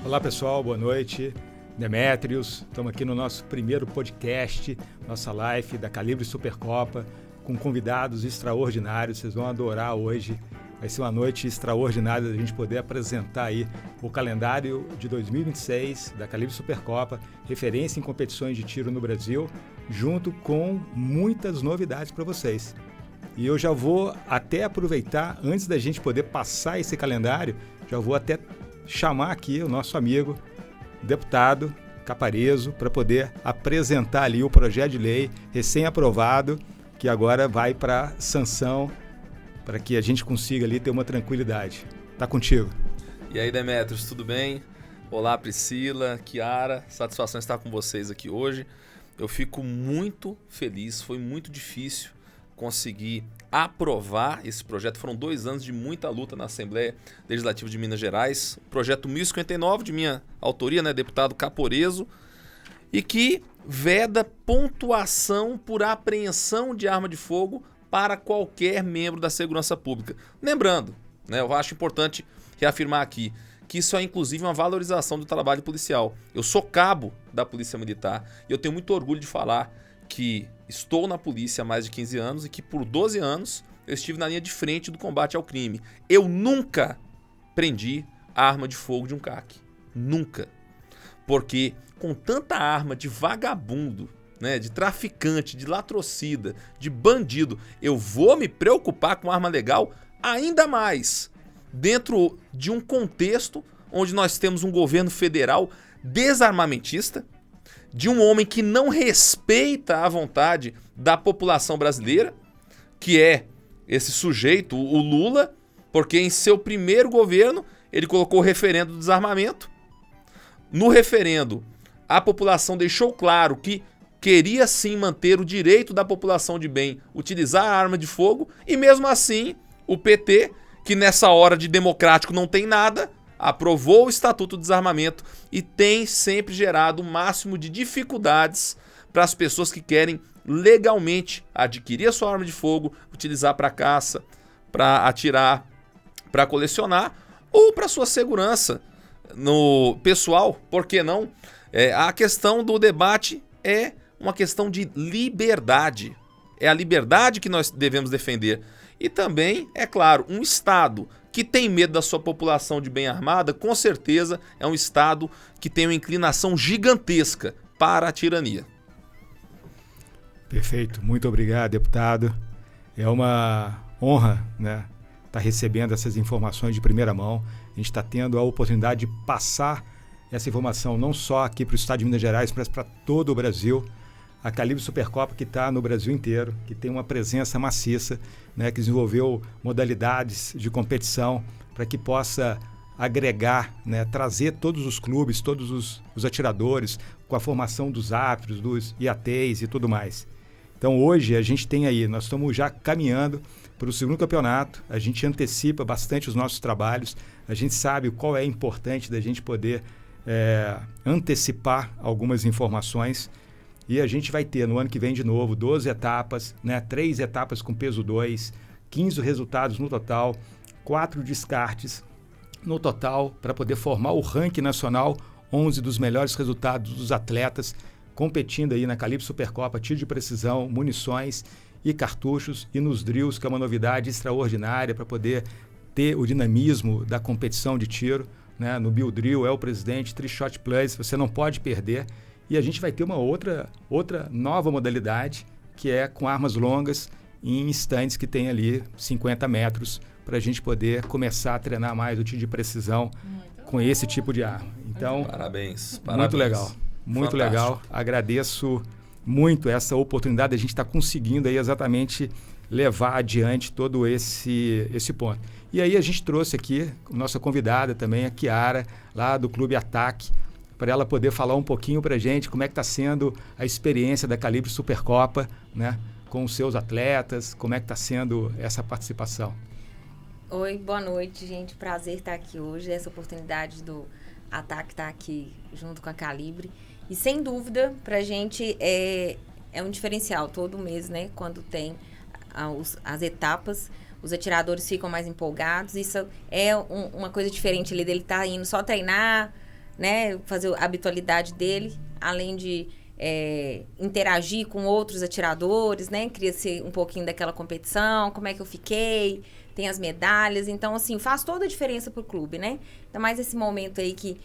Olá pessoal, boa noite. Demetrios, estamos aqui no nosso primeiro podcast, nossa live da Calibre Supercopa, com convidados extraordinários. Vocês vão adorar hoje. Vai ser uma noite extraordinária da gente poder apresentar aí o calendário de 2026 da Calibre Supercopa, referência em competições de tiro no Brasil, junto com muitas novidades para vocês. E eu já vou até aproveitar, antes da gente poder passar esse calendário, já vou até chamar aqui o nosso amigo, deputado Caparezo, para poder apresentar ali o projeto de lei recém-aprovado, que agora vai para sanção, para que a gente consiga ali ter uma tranquilidade. Tá contigo. E aí, Demetrios, tudo bem? Olá, Priscila, Kiara, satisfação estar com vocês aqui hoje. Eu fico muito feliz, foi muito difícil conseguir aprovar esse projeto. Foram 2 anos de muita luta na Assembleia Legislativa de Minas Gerais. O projeto 1059, de minha autoria, deputado Caparezo, e que veda pontuação por apreensão de arma de fogo para qualquer membro da segurança pública. Lembrando, eu acho importante reafirmar aqui, que isso é inclusive uma valorização do trabalho policial. Eu sou cabo da Polícia Militar e eu tenho muito orgulho de falar que estou na polícia há mais de 15 anos e que por 12 anos eu estive na linha de frente do combate ao crime. Eu nunca prendi a arma de fogo de um CAC. Nunca. Porque com tanta arma de vagabundo, de traficante, de latrocida, de bandido, eu vou me preocupar com arma legal ainda mais dentro de um contexto onde nós temos um governo federal desarmamentista, de um homem que não respeita a vontade da população brasileira, que é esse sujeito, o Lula, porque em seu primeiro governo ele colocou o referendo do desarmamento. No referendo, a população deixou claro que queria sim manter o direito da população de bem utilizar a arma de fogo, e mesmo assim o PT, que nessa hora de democrático não tem nada, aprovou o Estatuto do Desarmamento e tem sempre gerado o máximo de dificuldades para as pessoas que querem legalmente adquirir a sua arma de fogo, utilizar para caça, para atirar, para colecionar ou para sua segurança no pessoal, por que não? A questão do debate é uma questão de liberdade. É a liberdade que nós devemos defender. E também, é claro, um Estado que tem medo da sua população de bem armada, com certeza é um Estado que tem uma inclinação gigantesca para a tirania. Perfeito. Muito obrigado, deputado. É uma honra, estar recebendo essas informações de primeira mão. A gente está tendo a oportunidade de passar essa informação não só aqui para o Estado de Minas Gerais, mas para todo o Brasil. A Calibre Supercopa, que está no Brasil inteiro, que tem uma presença maciça, que desenvolveu modalidades de competição para que possa agregar, trazer todos os clubes, todos os atiradores, com a formação dos árbitros, dos IATs e tudo mais. Então hoje a gente tem aí, nós estamos já caminhando para o segundo campeonato, a gente antecipa bastante os nossos trabalhos, a gente sabe qual é importante da gente poder antecipar algumas informações. E a gente vai ter no ano que vem de novo 12 etapas, 3 etapas com peso 2, 15 resultados no total, 4 descartes no total, para poder formar o ranking nacional, 11 dos melhores resultados dos atletas, competindo aí na Calibre Supercopa, tiro de precisão, munições e cartuchos, e nos drills, que é uma novidade extraordinária para poder ter o dinamismo da competição de tiro. No Bill Drill é o presidente, 3-Shot Plus, você não pode perder. E a gente vai ter uma outra nova modalidade, que é com armas longas em estandes que tem ali 50 metros, para a gente poder começar a treinar mais o tiro de precisão com esse tipo de arma. Então, parabéns. Muito legal, muito legal. Agradeço muito essa oportunidade, a gente está conseguindo aí exatamente levar adiante todo esse ponto. E aí a gente trouxe aqui a nossa convidada também, a Kiara, lá do Clube Ataque, para ela poder falar um pouquinho para a gente como é que está sendo a experiência da Calibre Supercopa, com os seus atletas, como é que está sendo essa participação. Oi, boa noite, gente. Prazer estar aqui hoje, essa oportunidade do Ataque estar aqui junto com a Calibre. E sem dúvida, para a gente é um diferencial todo mês, quando tem as etapas, os atiradores ficam mais empolgados. Isso é uma coisa diferente ali dele estar indo só treinar, né, fazer a habitualidade dele, além de interagir com outros atiradores, né, cria-se um pouquinho daquela competição, como é que eu fiquei, tem as medalhas, então, assim, faz toda a diferença pro clube, né? Ainda mais esse momento aí que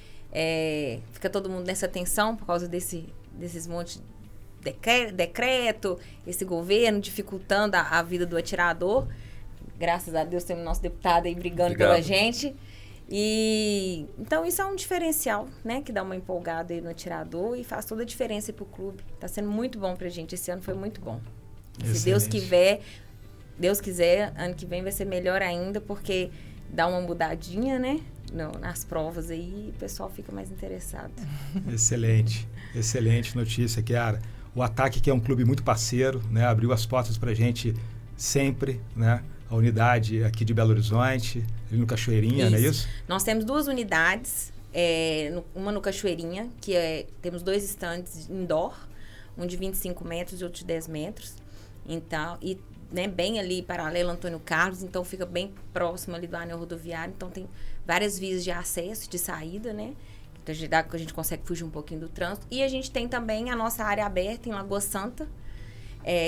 fica todo mundo nessa tensão por causa desses montes de decreto, esse governo dificultando a vida do atirador. Graças a Deus temos nosso deputado aí brigando pela gente. E então isso é um diferencial, né? Que dá uma empolgada aí no atirador e faz toda a diferença pro clube. Tá sendo muito bom pra gente. Esse ano foi muito bom. Excelente. Se Deus quiser, ano que vem vai ser melhor ainda, porque dá uma mudadinha, né? Nas provas aí, o pessoal fica mais interessado. Excelente. Excelente notícia, Kiara. O Ataque, que é um clube muito parceiro, né? Abriu as portas pra gente sempre, né? A unidade aqui de Belo Horizonte, ali no Cachoeirinha, não é isso? Nós temos 2 unidades, uma no Cachoeirinha, temos 2 estandes indoor, um de 25 metros e outro de 10 metros. Então, e né, bem ali, paralelo Antônio Carlos, então fica bem próximo ali do anel rodoviário, então tem várias vias de acesso, de saída, né? Então, a gente consegue fugir um pouquinho do trânsito. E a gente tem também a nossa área aberta em Lagoa Santa,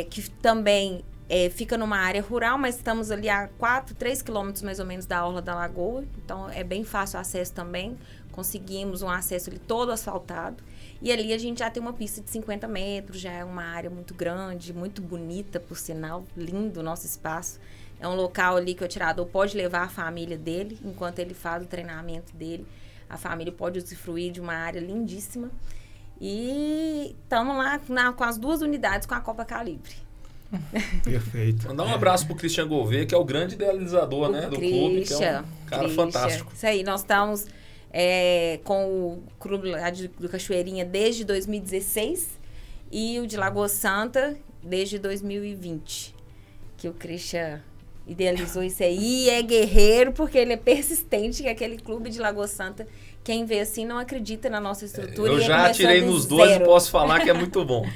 que também fica numa área rural, mas estamos ali a 3 quilômetros mais ou menos da orla da lagoa, então é bem fácil o acesso também. Conseguimos um acesso ali todo asfaltado. E ali a gente já tem uma pista de 50 metros, já é uma área muito grande, muito bonita, por sinal, lindo o nosso espaço. É um local ali que o atirador pode levar a família dele, enquanto ele faz o treinamento dele. A família pode usufruir de uma área lindíssima. E estamos lá com as 2 unidades com a Copa Calibre. Perfeito. Mandar um abraço pro Christian Gouveia, que é o grande idealizador, né, do clube, que é um cara fantástico. Isso aí, nós estamos com o clube lá do Cachoeirinha desde 2016 e o de Lagoa Santa desde 2020, que o Christian idealizou isso aí, é guerreiro porque ele é persistente, que é aquele clube de Lagoa Santa, quem vê assim não acredita na nossa estrutura. Eu já atirei nos 2 e posso falar que é muito bom.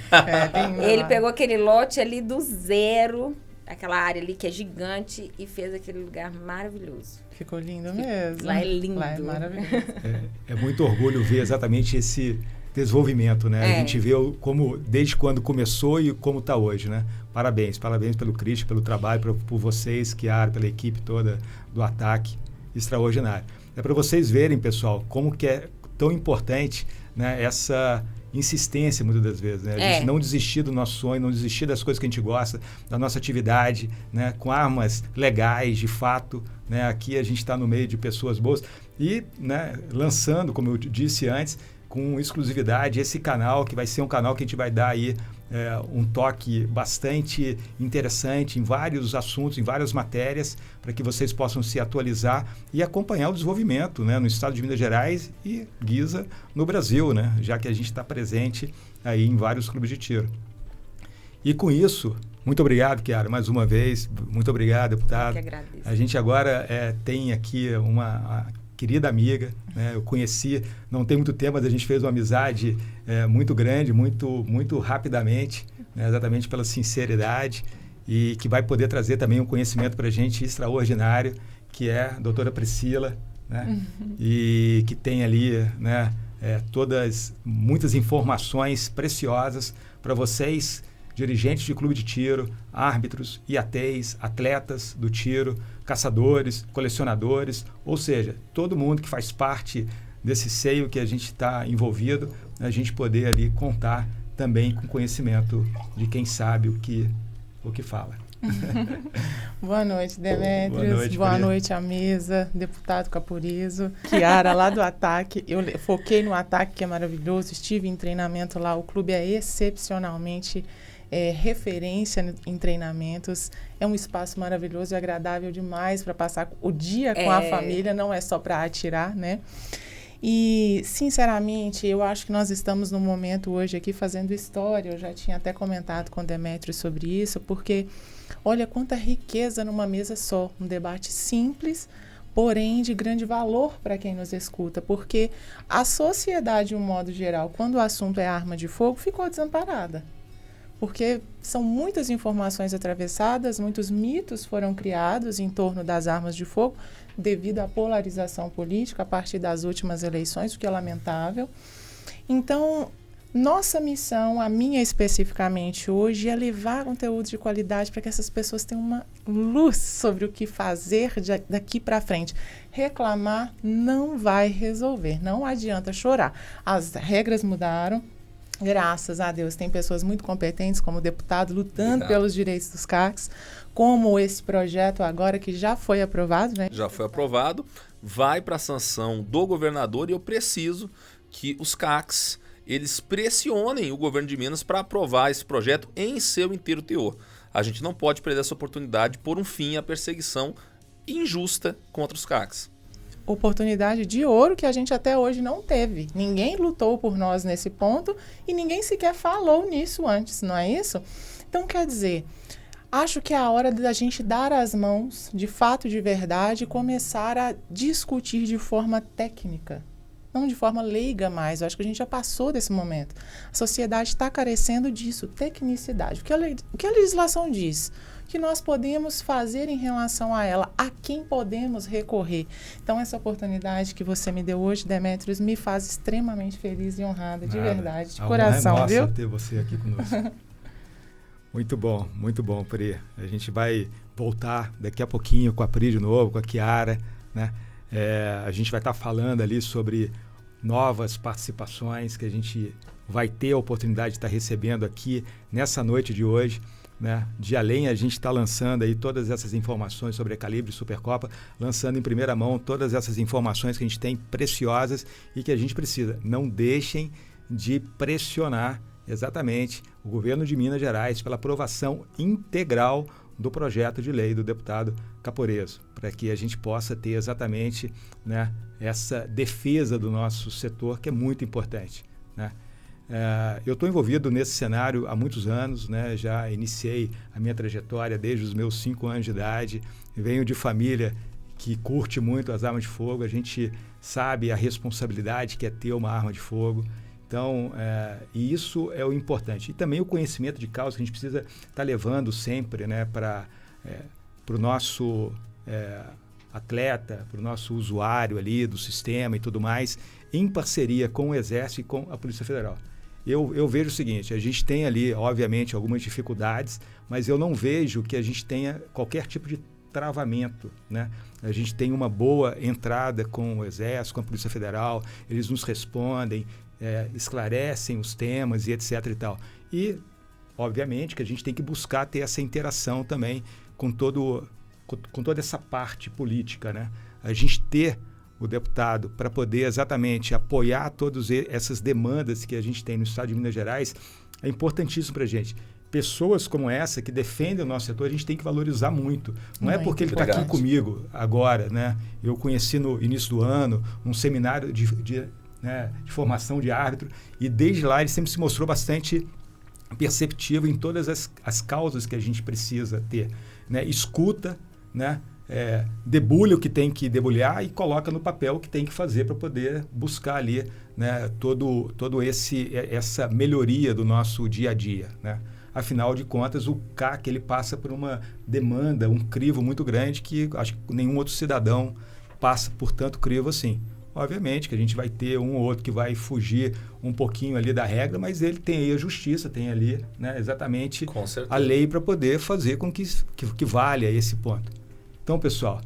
Ele pegou aquele lote ali do zero, aquela área ali que é gigante, e fez aquele lugar maravilhoso. Ficou lindo mesmo. Lá é lindo. Lá é maravilhoso. É muito orgulho ver exatamente esse desenvolvimento, né? A gente vê desde quando começou e como está hoje, né? Parabéns pelo Christian, pelo trabalho, por vocês, Kiara, pela equipe toda do Ataque, extraordinário. É para vocês verem, pessoal, como que é tão importante, né, essa insistência, muitas das vezes, né? A gente não desistir do nosso sonho, não desistir das coisas que a gente gosta, da nossa atividade, né, com armas legais, de fato, né? Aqui a gente está no meio de pessoas boas e, né, lançando, como eu disse antes, com exclusividade esse canal, que vai ser um canal que a gente vai dar aí um toque bastante interessante em vários assuntos, em várias matérias, para que vocês possam se atualizar e acompanhar o desenvolvimento, né, no estado de Minas Gerais e Guisa no Brasil, né, já que a gente está presente aí em vários clubes de tiro. E com isso, muito obrigado, Kiara, mais uma vez. Muito obrigado, deputado. Eu que agradeço. A gente agora tem aqui uma querida amiga, né? Eu conheci, não tem muito tempo, mas a gente fez uma amizade muito grande, muito rapidamente, né? Exatamente pela sinceridade, e que vai poder trazer também um conhecimento para a gente extraordinário, que é a doutora Priscila, né? E que tem ali, né, muitas informações preciosas para vocês, dirigentes de clube de tiro, árbitros, IATs, atletas do tiro, caçadores, colecionadores, ou seja, todo mundo que faz parte desse seio que a gente está envolvido, a gente poder ali contar também com conhecimento de quem sabe o que fala. Boa noite, Demetrios. Boa noite à mesa, deputado Capurizo, Kiara lá do Ataque. Eu foquei no Ataque, que é maravilhoso, estive em treinamento lá, o clube é excepcionalmente referência em treinamentos, é um espaço maravilhoso e agradável demais para passar o dia com a família, não é só para atirar, né? E, sinceramente, eu acho que nós estamos num momento hoje aqui fazendo história, eu já tinha até comentado com o Demetrios sobre isso, porque olha quanta riqueza numa mesa só, um debate simples, porém de grande valor para quem nos escuta, porque a sociedade, de um modo geral, quando o assunto é arma de fogo, ficou desamparada. porque são muitas informações atravessadas, muitos mitos foram criados em torno das armas de fogo devido à polarização política a partir das últimas eleições, o que é lamentável. Então, nossa missão, a minha especificamente hoje, é levar conteúdo de qualidade para que essas pessoas tenham uma luz sobre o que fazer daqui para frente. Reclamar não vai resolver, não adianta chorar. As regras mudaram, graças a Deus, tem pessoas muito competentes como deputado lutando pelos direitos dos CACs, como esse projeto agora que já foi aprovado, né? Já foi aprovado, vai para a sanção do governador e eu preciso que os CACs eles pressionem o governo de Minas para aprovar esse projeto em seu inteiro teor. A gente não pode perder essa oportunidade de pôr um fim à perseguição injusta contra os CACs. Oportunidade de ouro que a gente até hoje não teve. Ninguém lutou por nós nesse ponto e ninguém sequer falou nisso antes, não é isso? Então, quer dizer, acho que é a hora da gente dar as mãos, de fato, de verdade, e começar a discutir de forma técnica. Não de forma leiga mais, eu acho que a gente já passou desse momento. A sociedade está carecendo disso, tecnicidade. O que a legislação diz? O que nós podemos fazer em relação a ela? A quem podemos recorrer? Então, essa oportunidade que você me deu hoje, Demetrios, me faz extremamente feliz e honrada, de verdade, de coração, honra é nossa, viu? ter você aqui conosco. Muito bom, Pri. A gente vai voltar daqui a pouquinho com a Pri de novo, com a Chiara, né? A gente vai estar falando ali sobre novas participações que a gente vai ter a oportunidade de estar recebendo aqui nessa noite de hoje, né? De além, a gente está lançando aí todas essas informações sobre a Calibre Supercopa, lançando em primeira mão todas essas informações que a gente tem preciosas e que a gente precisa. Não deixem de pressionar exatamente o governo de Minas Gerais pela aprovação integral do projeto de lei do deputado Caporeso, para que a gente possa ter exatamente, né, essa defesa do nosso setor, que é muito importante, né? Eu estou envolvido nesse cenário há muitos anos, né? Já iniciei a minha trajetória desde os meus 5 anos de idade, venho de família que curte muito as armas de fogo, a gente sabe a responsabilidade que é ter uma arma de fogo. Então, e isso é o importante. E também o conhecimento de causa que a gente precisa estar levando sempre, né, para o nosso atleta, para o nosso usuário ali do sistema e tudo mais, em parceria com o Exército e com a Polícia Federal. Eu vejo o seguinte, a gente tem ali, obviamente, algumas dificuldades, mas eu não vejo que a gente tenha qualquer tipo de travamento, né? A gente tem uma boa entrada com o Exército, com a Polícia Federal, eles nos respondem, esclarecem os temas e etc e tal. E, obviamente, que a gente tem que buscar ter essa interação também com toda essa parte política, né? A gente ter o deputado para poder exatamente apoiar todas essas demandas que a gente tem no estado de Minas Gerais é importantíssimo para a gente. Pessoas como essa que defendem o nosso setor, a gente tem que valorizar muito. Não é porque ele está aqui comigo agora, né? Eu conheci no início do ano um seminário de formação de árbitro e desde lá ele sempre se mostrou bastante perceptivo em todas as causas que a gente precisa ter, né? Escuta, né? Debulha o que tem que debulhar e coloca no papel o que tem que fazer para poder buscar ali, né, todo essa melhoria do nosso dia a dia, né? Afinal de contas, o CAC ele passa por uma demanda, um crivo muito grande que acho que nenhum outro cidadão passa por tanto crivo assim. Obviamente que a gente vai ter um ou outro que vai fugir um pouquinho ali da regra, mas ele tem aí a justiça, tem ali, né, exatamente a lei para poder fazer com que valha esse ponto. Então, pessoal,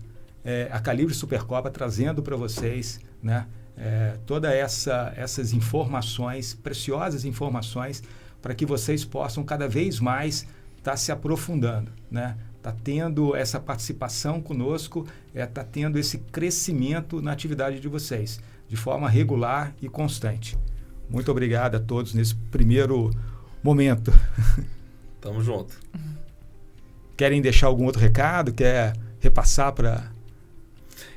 a Calibre Supercopa trazendo para vocês, né, todas essas informações, preciosas informações, para que vocês possam cada vez mais estar se aprofundando, né? Está tendo essa participação conosco, está tendo esse crescimento na atividade de vocês, de forma regular e constante. Muito obrigado a todos nesse primeiro momento. Tamo junto. Querem deixar algum outro recado? Quer repassar para...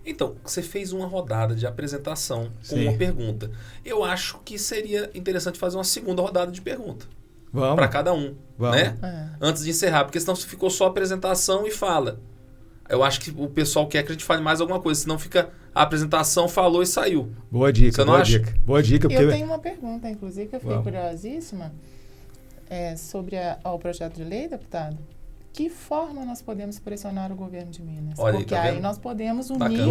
Então, você fez uma rodada de apresentação com uma pergunta. Eu acho que seria interessante fazer uma segunda rodada de pergunta. Vamos. Para cada um, né? Antes de encerrar, porque senão ficou só apresentação e fala. Eu acho que o pessoal quer que a gente fale mais alguma coisa, senão fica a apresentação, falou e saiu. Boa dica, boa dica. Eu tenho uma pergunta, inclusive, que eu fiquei curiosíssima. sobre o projeto de lei, deputado, que forma nós podemos pressionar o governo de Minas? Olha, porque tá aí vendo? nós podemos unir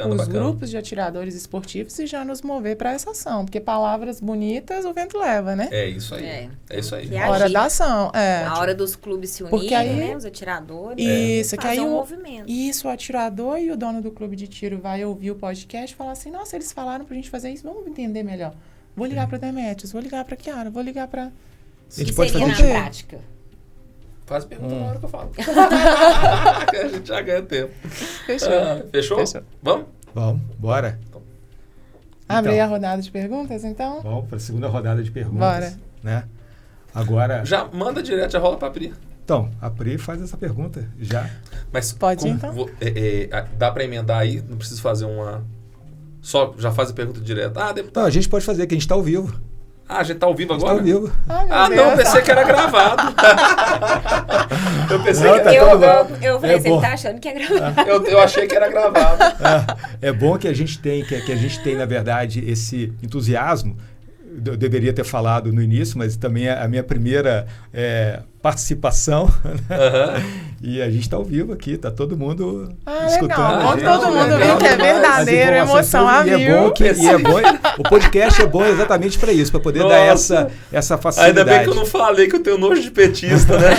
os grupos de atiradores esportivos e já nos mover para essa ação. Porque palavras bonitas o vento leva, né? É isso aí. É isso aí. A hora da ação. A hora dos clubes se unirem, aí, né? Os atiradores. Isso, que aí movimento. Isso, o atirador e o dono do clube de tiro vai ouvir o podcast e falar assim, nossa, eles falaram pra gente fazer isso, vamos entender melhor. Vou ligar pra Demetrios, vou ligar pra Chiara, vou ligar pra... A gente pode fazer na prática. Faz pergunta na hora que eu falo. Que a gente já ganha tempo. Fechou? Fechou? Vamos? Vamos, bora. Abrir a rodada de perguntas, então? Vamos para a segunda rodada de perguntas. Bora. Né? Agora... Já manda direto, já rola pra Pri. Então, a Pri faz essa pergunta já. Mas pode ir, então? Dá pra emendar aí? Não preciso fazer uma... Só já faz a pergunta direto. Deputado. Não, a gente pode fazer, que a gente está ao vivo. A gente tá ao vivo agora? Está ao vivo. Não, pensei que era gravado. Eu pensei não, que tá eu falei, você tá achando que é gravado. Eu achei que era gravado. É bom que a gente tem, na verdade, esse entusiasmo. Eu deveria ter falado no início, mas também é a minha primeira participação. E a gente está ao vivo aqui, está todo mundo escutando. Legal. Todo mundo viu que é verdadeiro, emoção a mil. O podcast é bom exatamente para isso, para poder dar essa facilidade. Ainda bem que eu não falei que eu tenho nojo de petista, né?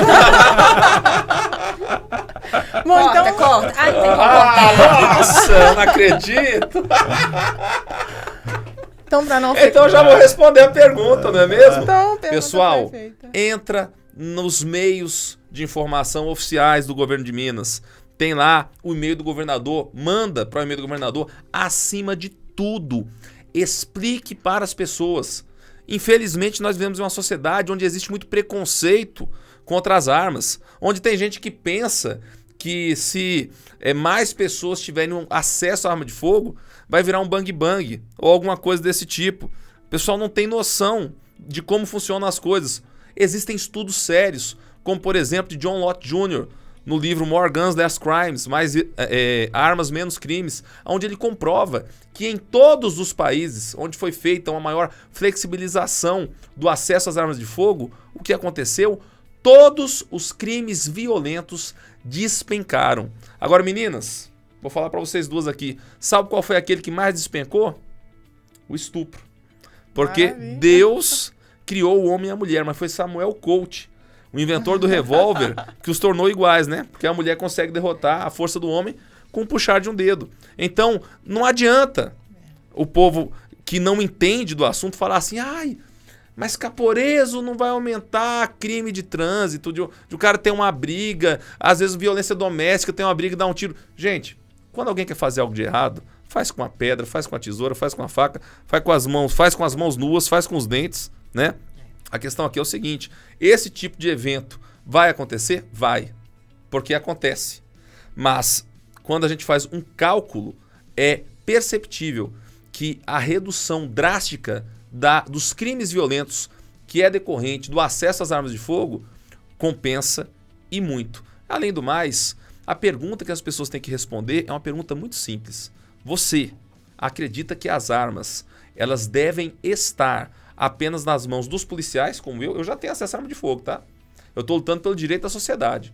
Bom, corta. Tem que cortar. Nossa, eu não acredito. Então eu já vou responder a pergunta, não é mesmo? Então, pessoal, entra nos meios de informação oficiais do governo de Minas. Tem lá o e-mail do governador, manda para o e-mail do governador. Acima de tudo, explique para as pessoas. Infelizmente, nós vivemos em uma sociedade onde existe muito preconceito contra as armas, onde tem gente que pensa que se mais pessoas tiverem acesso à arma de fogo, vai virar um bang-bang ou alguma coisa desse tipo. O pessoal não tem noção de como funcionam as coisas. Existem estudos sérios, como por exemplo de John Lott Jr., no livro More Guns, Less Crimes, mais armas, menos crimes, onde ele comprova que em todos os países onde foi feita uma maior flexibilização do acesso às armas de fogo, o que aconteceu? Todos os crimes violentos despencaram. Agora, meninas, vou falar para vocês duas aqui. Sabe qual foi aquele que mais despencou? O estupro. Porque Deus criou o homem e a mulher, mas foi Samuel Colt, o inventor do revólver, que os tornou iguais, né? Porque a mulher consegue derrotar a força do homem com o puxar de um dedo. Então, não adianta o povo que não entende do assunto falar assim, mas Caporeso não vai aumentar crime de trânsito, de o cara ter uma briga, às vezes violência doméstica, tem uma briga e dá um tiro. Gente, quando alguém quer fazer algo de errado, faz com a pedra, faz com a tesoura, faz com a faca, faz com as mãos nuas, faz com os dentes, né? A questão aqui é o seguinte, esse tipo de evento vai acontecer? Vai, porque acontece. Mas quando a gente faz um cálculo, é perceptível que a redução drástica dos crimes violentos que é decorrente do acesso às armas de fogo compensa e muito. Além do mais, a pergunta que as pessoas têm que responder é uma pergunta muito simples. Você acredita que as armas elas devem estar apenas nas mãos dos policiais, como eu já tenho acesso à arma de fogo, tá? Eu estou lutando pelo direito da sociedade.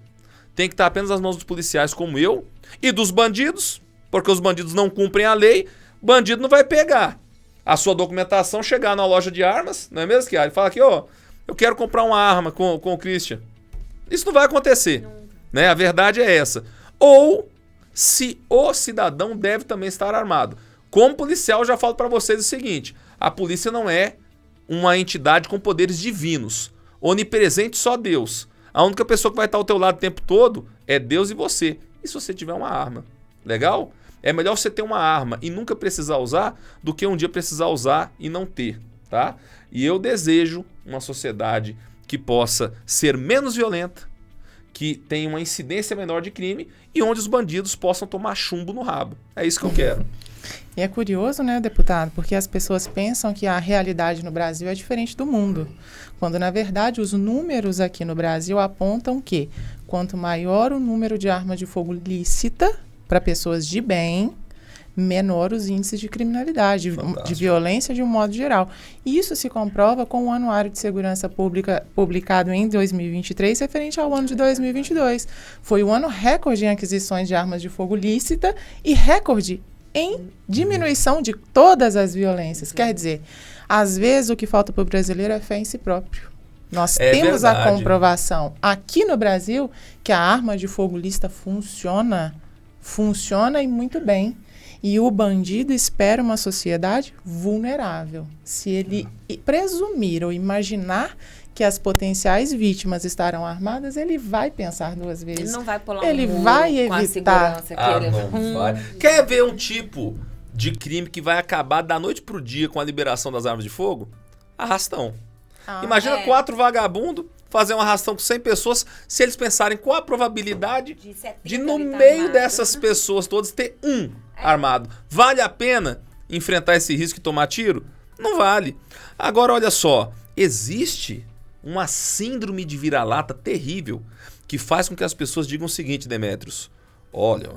Tem que estar apenas nas mãos dos policiais, como eu, e dos bandidos, porque os bandidos não cumprem a lei, bandido não vai pegar a sua documentação, chegar na loja de armas, não é mesmo, Chiara? Ele fala aqui, eu quero comprar uma arma com o Christian. Isso não vai acontecer, né? A verdade é essa. Ou se o cidadão deve também estar armado. Como policial, eu já falo para vocês o seguinte, a polícia não é uma entidade com poderes divinos, onipresente só Deus. A única pessoa que vai estar ao teu lado o tempo todo é Deus e você. E se você tiver uma arma? Legal? É melhor você ter uma arma e nunca precisar usar do que um dia precisar usar e não ter, tá? E eu desejo uma sociedade que possa ser menos violenta, que tenha uma incidência menor de crime e onde os bandidos possam tomar chumbo no rabo. É isso que eu quero. E é curioso, né, deputado, porque as pessoas pensam que a realidade no Brasil é diferente do mundo, quando, na verdade, os números aqui no Brasil apontam que quanto maior o número de armas de fogo lícita para pessoas de bem, menor os índices de criminalidade, de violência de um modo geral. E isso se comprova com o Anuário de Segurança Pública publicado em 2023, referente ao ano de 2022. Foi o ano recorde em aquisições de armas de fogo lícita e recorde em diminuição de todas as violências. Quer dizer, às vezes o que falta para o brasileiro é fé em si próprio. Nós temos verdade. A comprovação aqui no Brasil que a arma de fogo lícita funciona e muito bem. E o bandido espera uma sociedade vulnerável. Se ele presumir ou imaginar que as potenciais vítimas estarão armadas, ele vai pensar duas vezes. Ele não vai pular ele vai evitar. Não vai. Quer ver um tipo de crime que vai acabar da noite pro dia com a liberação das armas de fogo? Arrastão. Imagina 4 vagabundos fazer um arrastão com 100 pessoas, se eles pensarem qual a probabilidade de no meio dessas pessoas todas ter um armado. Vale a pena enfrentar esse risco e tomar tiro? Não vale. Agora, olha só, existe uma síndrome de vira-lata terrível que faz com que as pessoas digam o seguinte, Demetrios, olha,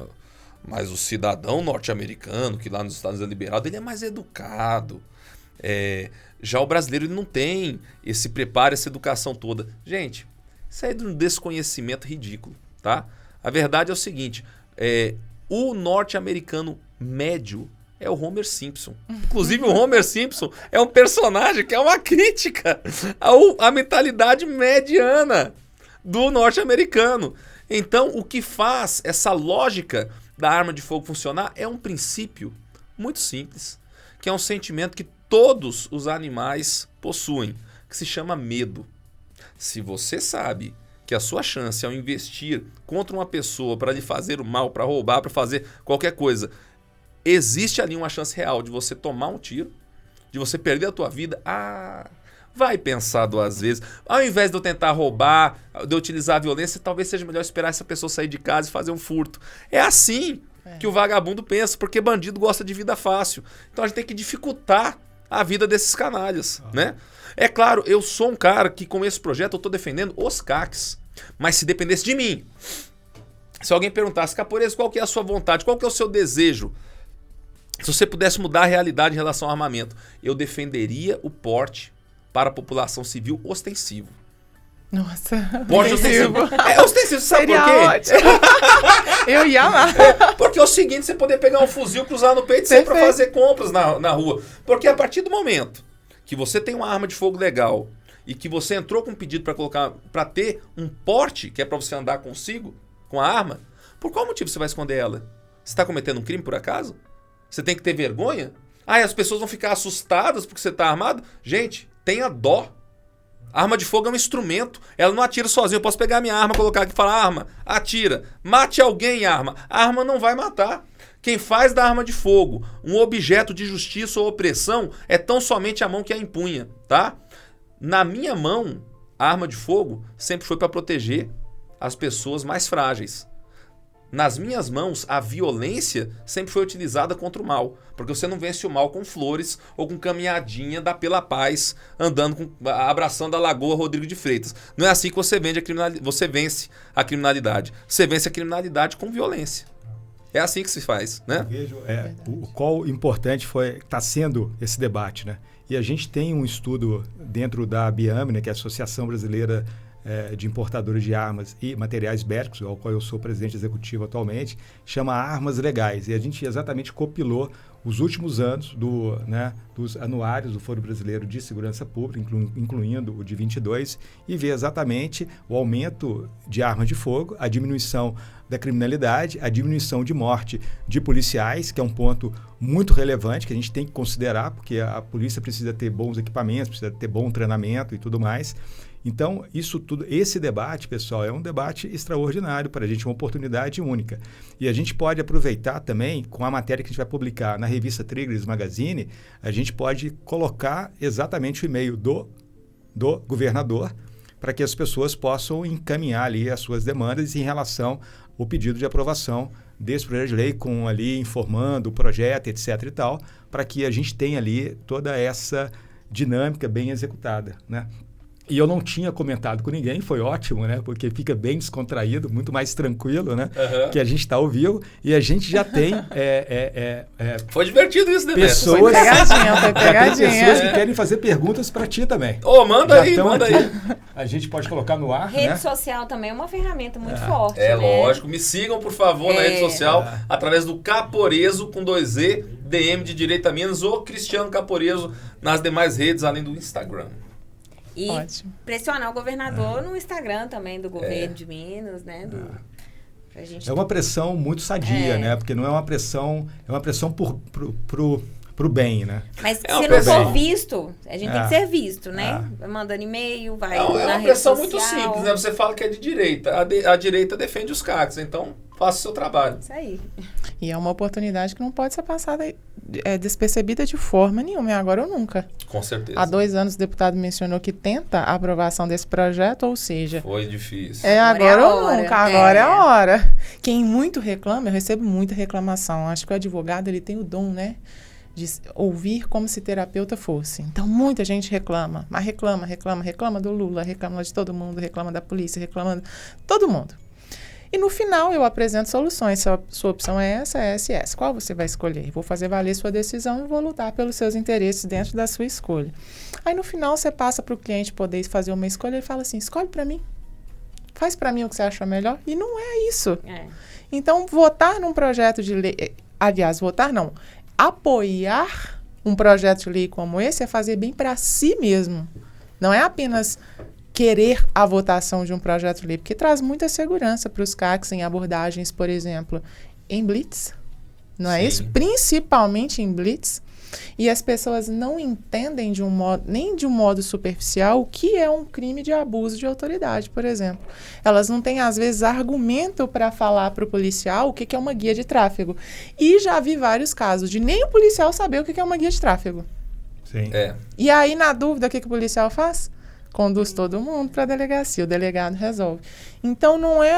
mas o cidadão norte-americano, que lá nos Estados Unidos é liberado, ele é mais educado. Já o brasileiro ele não tem esse preparo, essa educação toda. Gente, isso aí é um desconhecimento ridículo, tá? A verdade é o seguinte, o norte-americano médio é o Homer Simpson. Inclusive o Homer Simpson é um personagem que é uma crítica à mentalidade mediana do norte-americano. Então, o que faz essa lógica da arma de fogo funcionar é um princípio muito simples, que é um sentimento que todos os animais possuem, que se chama medo. Se você sabe que a sua chance ao investir contra uma pessoa para lhe fazer o mal, para roubar, para fazer qualquer coisa, existe ali uma chance real de você tomar um tiro, de você perder a tua vida, vai pensar 2 vezes. Ao invés de eu tentar roubar, de eu utilizar a violência, talvez seja melhor esperar essa pessoa sair de casa e fazer um furto. É assim que o vagabundo pensa, porque bandido gosta de vida fácil. Então a gente tem que dificultar a vida desses canalhas, né? É claro, eu sou um cara que com esse projeto eu estou defendendo os CACs. Mas se dependesse de mim, se alguém perguntasse, Caporeso, qual que é a sua vontade, qual que é o seu desejo? Se você pudesse mudar a realidade em relação ao armamento, eu defenderia o porte para a população civil ostensivo. Nossa, porte ostensivo. Ostensivo, sabe por quê? Eu ia amar. Porque é o seguinte, você poder pegar um fuzil, cruzar no peito e sair para fazer compras na rua. Porque a partir do momento que você tem uma arma de fogo legal e que você entrou com um pedido para ter um porte, que é para você andar consigo, com a arma, por qual motivo você vai esconder ela? Você está cometendo um crime por acaso? Você tem que ter vergonha? E as pessoas vão ficar assustadas porque você está armado? Gente, tenha dó. A arma de fogo é um instrumento. Ela não atira sozinha. Eu posso pegar minha arma, colocar aqui e falar, arma, atira. Mate alguém, arma. A arma não vai matar. Quem faz da arma de fogo um objeto de justiça ou opressão é tão somente a mão que a empunha, tá? Na minha mão, a arma de fogo sempre foi para proteger as pessoas mais frágeis. Nas minhas mãos, a violência sempre foi utilizada contra o mal. Porque você não vence o mal com flores ou com caminhadinha da Pela Paz, abraçando a Lagoa Rodrigo de Freitas. Não é assim que você vence a criminalidade. Você vence a criminalidade com violência. É assim que se faz, né? Eu vejo o qual importante está sendo esse debate, né? E a gente tem um estudo dentro da ABIAME, né, que é a Associação Brasileira de Importadores de Armas e Materiais Bélicos, ao qual eu sou presidente executivo atualmente, chama Armas Legais. E a gente exatamente compilou os últimos anos dos anuários do Fórum Brasileiro de Segurança Pública, incluindo o de 22, e vê exatamente o aumento de armas de fogo, a diminuição da criminalidade, a diminuição de morte de policiais, que é um ponto muito relevante que a gente tem que considerar, porque a polícia precisa ter bons equipamentos, precisa ter bom treinamento e tudo mais. Então, isso tudo, esse debate, pessoal, é um debate extraordinário para a gente, uma oportunidade única. E a gente pode aproveitar também, com a matéria que a gente vai publicar na revista Triggers Magazine, a gente pode colocar exatamente o e-mail do governador para que as pessoas possam encaminhar ali as suas demandas em relação ao pedido de aprovação desse projeto de lei, com ali informando o projeto, etc. e tal, para que a gente tenha ali toda essa dinâmica bem executada, né? E eu não tinha comentado com ninguém, foi ótimo, né? Porque fica bem descontraído, muito mais tranquilo, né? Que a gente está ao vivo e a gente já tem... Foi divertido isso, né, pessoas, foi pegadinha. Já tem pessoas que querem fazer perguntas para ti também. Manda aí. A gente pode colocar no ar, Rede né? social também é uma ferramenta muito forte, né? Lógico. Me sigam, por favor, na rede social, através do Caporeso, com 2E, DM de Direita Minas, ou Cristiano Caporeso nas demais redes, além do Instagram. E pressionar o governador no Instagram também do governo de Minas, né? Pra gente... É uma pressão muito sadia, né? Porque não é uma pressão, é uma pressão pro bem, né? Mas se não for visto, a gente tem que ser visto, né? Vai mandando e-mail, vai na rede social. É uma pressão muito simples, né? Você fala que é de direita, a direita defende os CACs, então faça o seu trabalho. Isso aí. E é uma oportunidade que não pode ser passada despercebida de forma nenhuma, é agora ou nunca. Com certeza. Há 2 anos o deputado mencionou que tenta a aprovação desse projeto, ou seja... Foi difícil. Agora ou nunca, agora é a hora. Quem muito reclama, eu recebo muita reclamação. Acho que o advogado ele tem o dom, né? De ouvir como se terapeuta fosse. Então, muita gente reclama, mas reclama do Lula, reclama de todo mundo, reclama da polícia, reclama de todo mundo. E no final eu apresento soluções. Se a sua opção é essa, essa e essa. Qual você vai escolher? Vou fazer valer sua decisão e vou lutar pelos seus interesses dentro da sua escolha. Aí no final você passa para o cliente poder fazer uma escolha e fala assim, escolhe para mim. Faz para mim o que você acha melhor. E não é isso. Então, votar num projeto de lei... Aliás, votar não. Apoiar um projeto de lei como esse é fazer bem para si mesmo. Não é apenas querer a votação de um projeto de lei, porque traz muita segurança para os CACs em abordagens, por exemplo, em blitz, não é isso? Principalmente em blitz. E as pessoas não entendem nem de um modo superficial o que é um crime de abuso de autoridade, por exemplo. Elas não têm, às vezes, argumento para falar para o policial o que é uma guia de tráfego. E já vi vários casos de nem o policial saber o que é uma guia de tráfego. Sim. E aí, na dúvida, o que o policial faz? Conduz todo mundo para a delegacia, o delegado resolve. Então, não é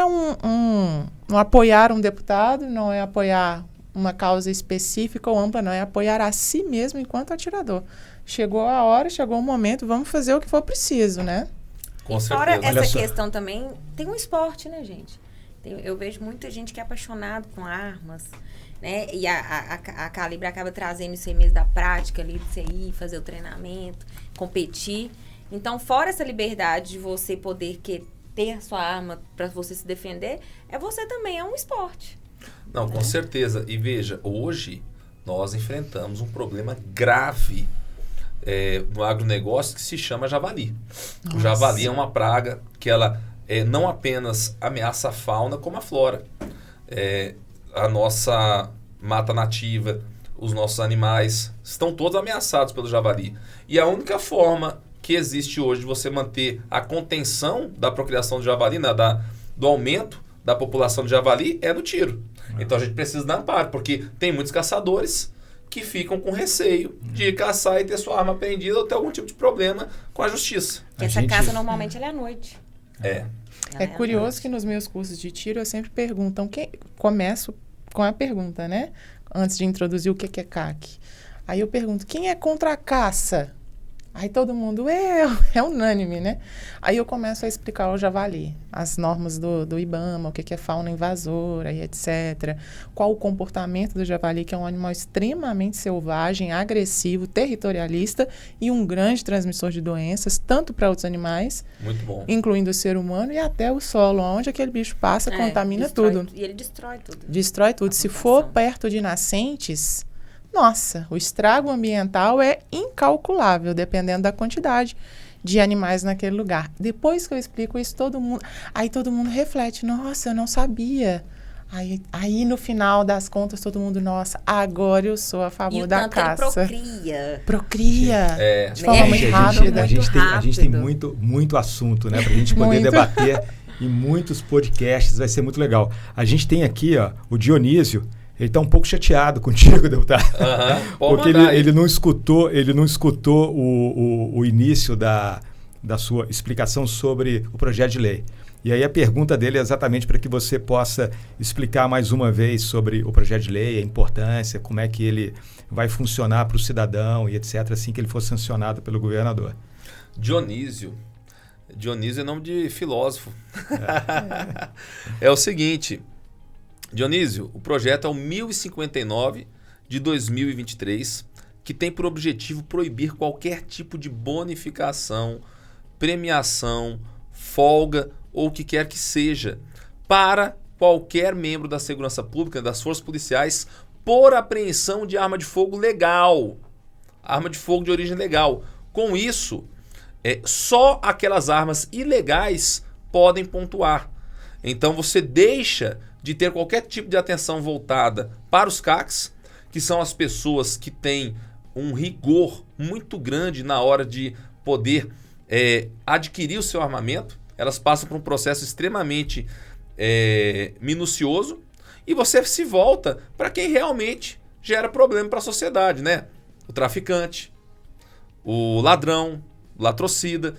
não apoiar um deputado, não é apoiar uma causa específica ou ampla, não, é apoiar a si mesmo enquanto atirador. Chegou a hora, chegou o momento, vamos fazer o que for preciso, né? Com certeza. Fora essa questão também, tem um esporte, né, gente? Eu vejo muita gente que é apaixonado com armas, né? E a Calibre acaba trazendo isso aí mesmo da prática ali, de você ir fazer o treinamento, competir. Então, fora essa liberdade de você poder ter sua arma para você se defender, você também é um esporte. Não, com certeza. E veja, hoje nós enfrentamos um problema grave no agronegócio que se chama javali. Nossa. O javali é uma praga que ela não apenas ameaça a fauna, como a flora. A nossa mata nativa, os nossos animais, estão todos ameaçados pelo javali. E a única forma que existe hoje de você manter a contenção da procriação de javali, do aumento da população de javali, é no tiro. Então a gente precisa dar amparo, porque tem muitos caçadores que ficam com receio de caçar e ter sua arma apreendida ou ter algum tipo de problema com a justiça. Essa caça normalmente ela é à noite. É curioso que nos meus cursos de tiro eu sempre perguntam, começo com a pergunta, né? Antes de introduzir o que é CAC. Aí eu pergunto, quem é contra a caça? Aí todo mundo, é unânime, né? Aí eu começo a explicar o javali, as normas do IBAMA, o que é fauna invasora e etc. Qual o comportamento do javali, que é um animal extremamente selvagem, agressivo, territorialista e um grande transmissor de doenças, tanto para outros animais, muito bom, incluindo o ser humano e até o solo, onde aquele bicho passa, contamina tudo. E ele destrói tudo. Destrói tudo. Se for perto de nascentes... Nossa, o estrago ambiental é incalculável, dependendo da quantidade de animais naquele lugar. Depois que eu explico isso, todo mundo reflete, nossa, eu não sabia. Aí no final das contas, todo mundo, nossa, agora eu sou a favor da caça. Ele procria. De forma muito rápida. A gente tem muito assunto, né, pra gente poder debater em muitos podcasts, vai ser muito legal. A gente tem aqui, o Dionísio. Ele está um pouco chateado contigo, deputado. Porque ele não escutou o início da sua explicação sobre o projeto de lei. E aí a pergunta dele é exatamente para que você possa explicar mais uma vez sobre o projeto de lei, a importância, como é que ele vai funcionar para o cidadão e etc., assim que ele for sancionado pelo governador. Dionísio Dionísio é nome de filósofo. É o seguinte, Dionísio, o projeto é o 1059 de 2023, que tem por objetivo proibir qualquer tipo de bonificação, premiação, folga ou o que quer que seja para qualquer membro da segurança pública, das forças policiais, por apreensão de arma de fogo legal. Arma de fogo de origem legal. Com isso, só aquelas armas ilegais podem pontuar. Então você deixa de ter qualquer tipo de atenção voltada para os CACs, que são as pessoas que têm um rigor muito grande na hora de poder adquirir o seu armamento. Elas passam por um processo extremamente minucioso e você se volta para quem realmente gera problema para a sociedade, né? O traficante, o ladrão, o latrocida,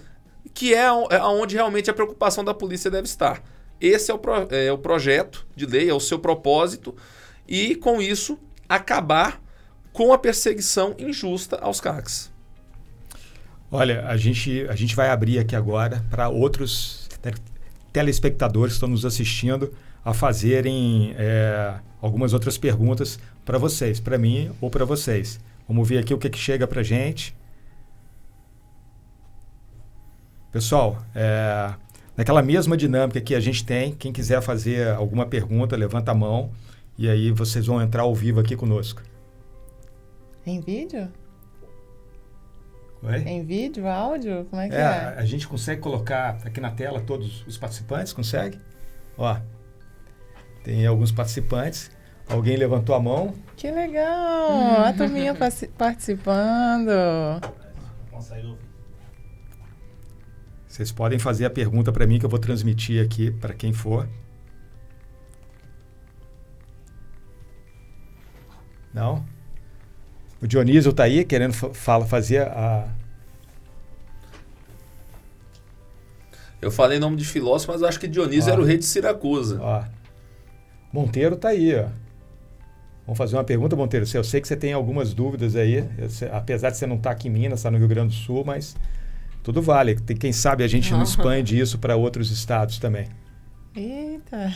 que é onde realmente a preocupação da polícia deve estar. Esse é o projeto de lei, é o seu propósito, e com isso acabar com a perseguição injusta aos CACs. Olha, a gente vai abrir aqui agora para outros telespectadores que estão nos assistindo a fazerem algumas outras perguntas para vocês, para mim ou para vocês. Vamos ver aqui o que chega para a gente. Pessoal, naquela mesma dinâmica que a gente tem, quem quiser fazer alguma pergunta, levanta a mão e aí vocês vão entrar ao vivo aqui conosco. Em vídeo? Oi? Em vídeo, áudio? Como é que é? A gente consegue colocar aqui na tela todos os participantes, consegue? Ó, tem alguns participantes. Alguém levantou a mão. Que legal! A turminha participando. Vocês podem fazer a pergunta para mim que eu vou transmitir aqui para quem for. Não? O Dionísio está aí querendo fazer a... Eu falei nome de filósofo, mas eu acho que Dionísio era o rei de Siracusa. Ó. Monteiro está aí, ó. Vamos fazer uma pergunta, Monteiro. Eu sei que você tem algumas dúvidas aí, apesar de você não estar aqui em Minas, está no Rio Grande do Sul, mas tudo vale. Quem sabe a gente não expande isso para outros estados também. Eita!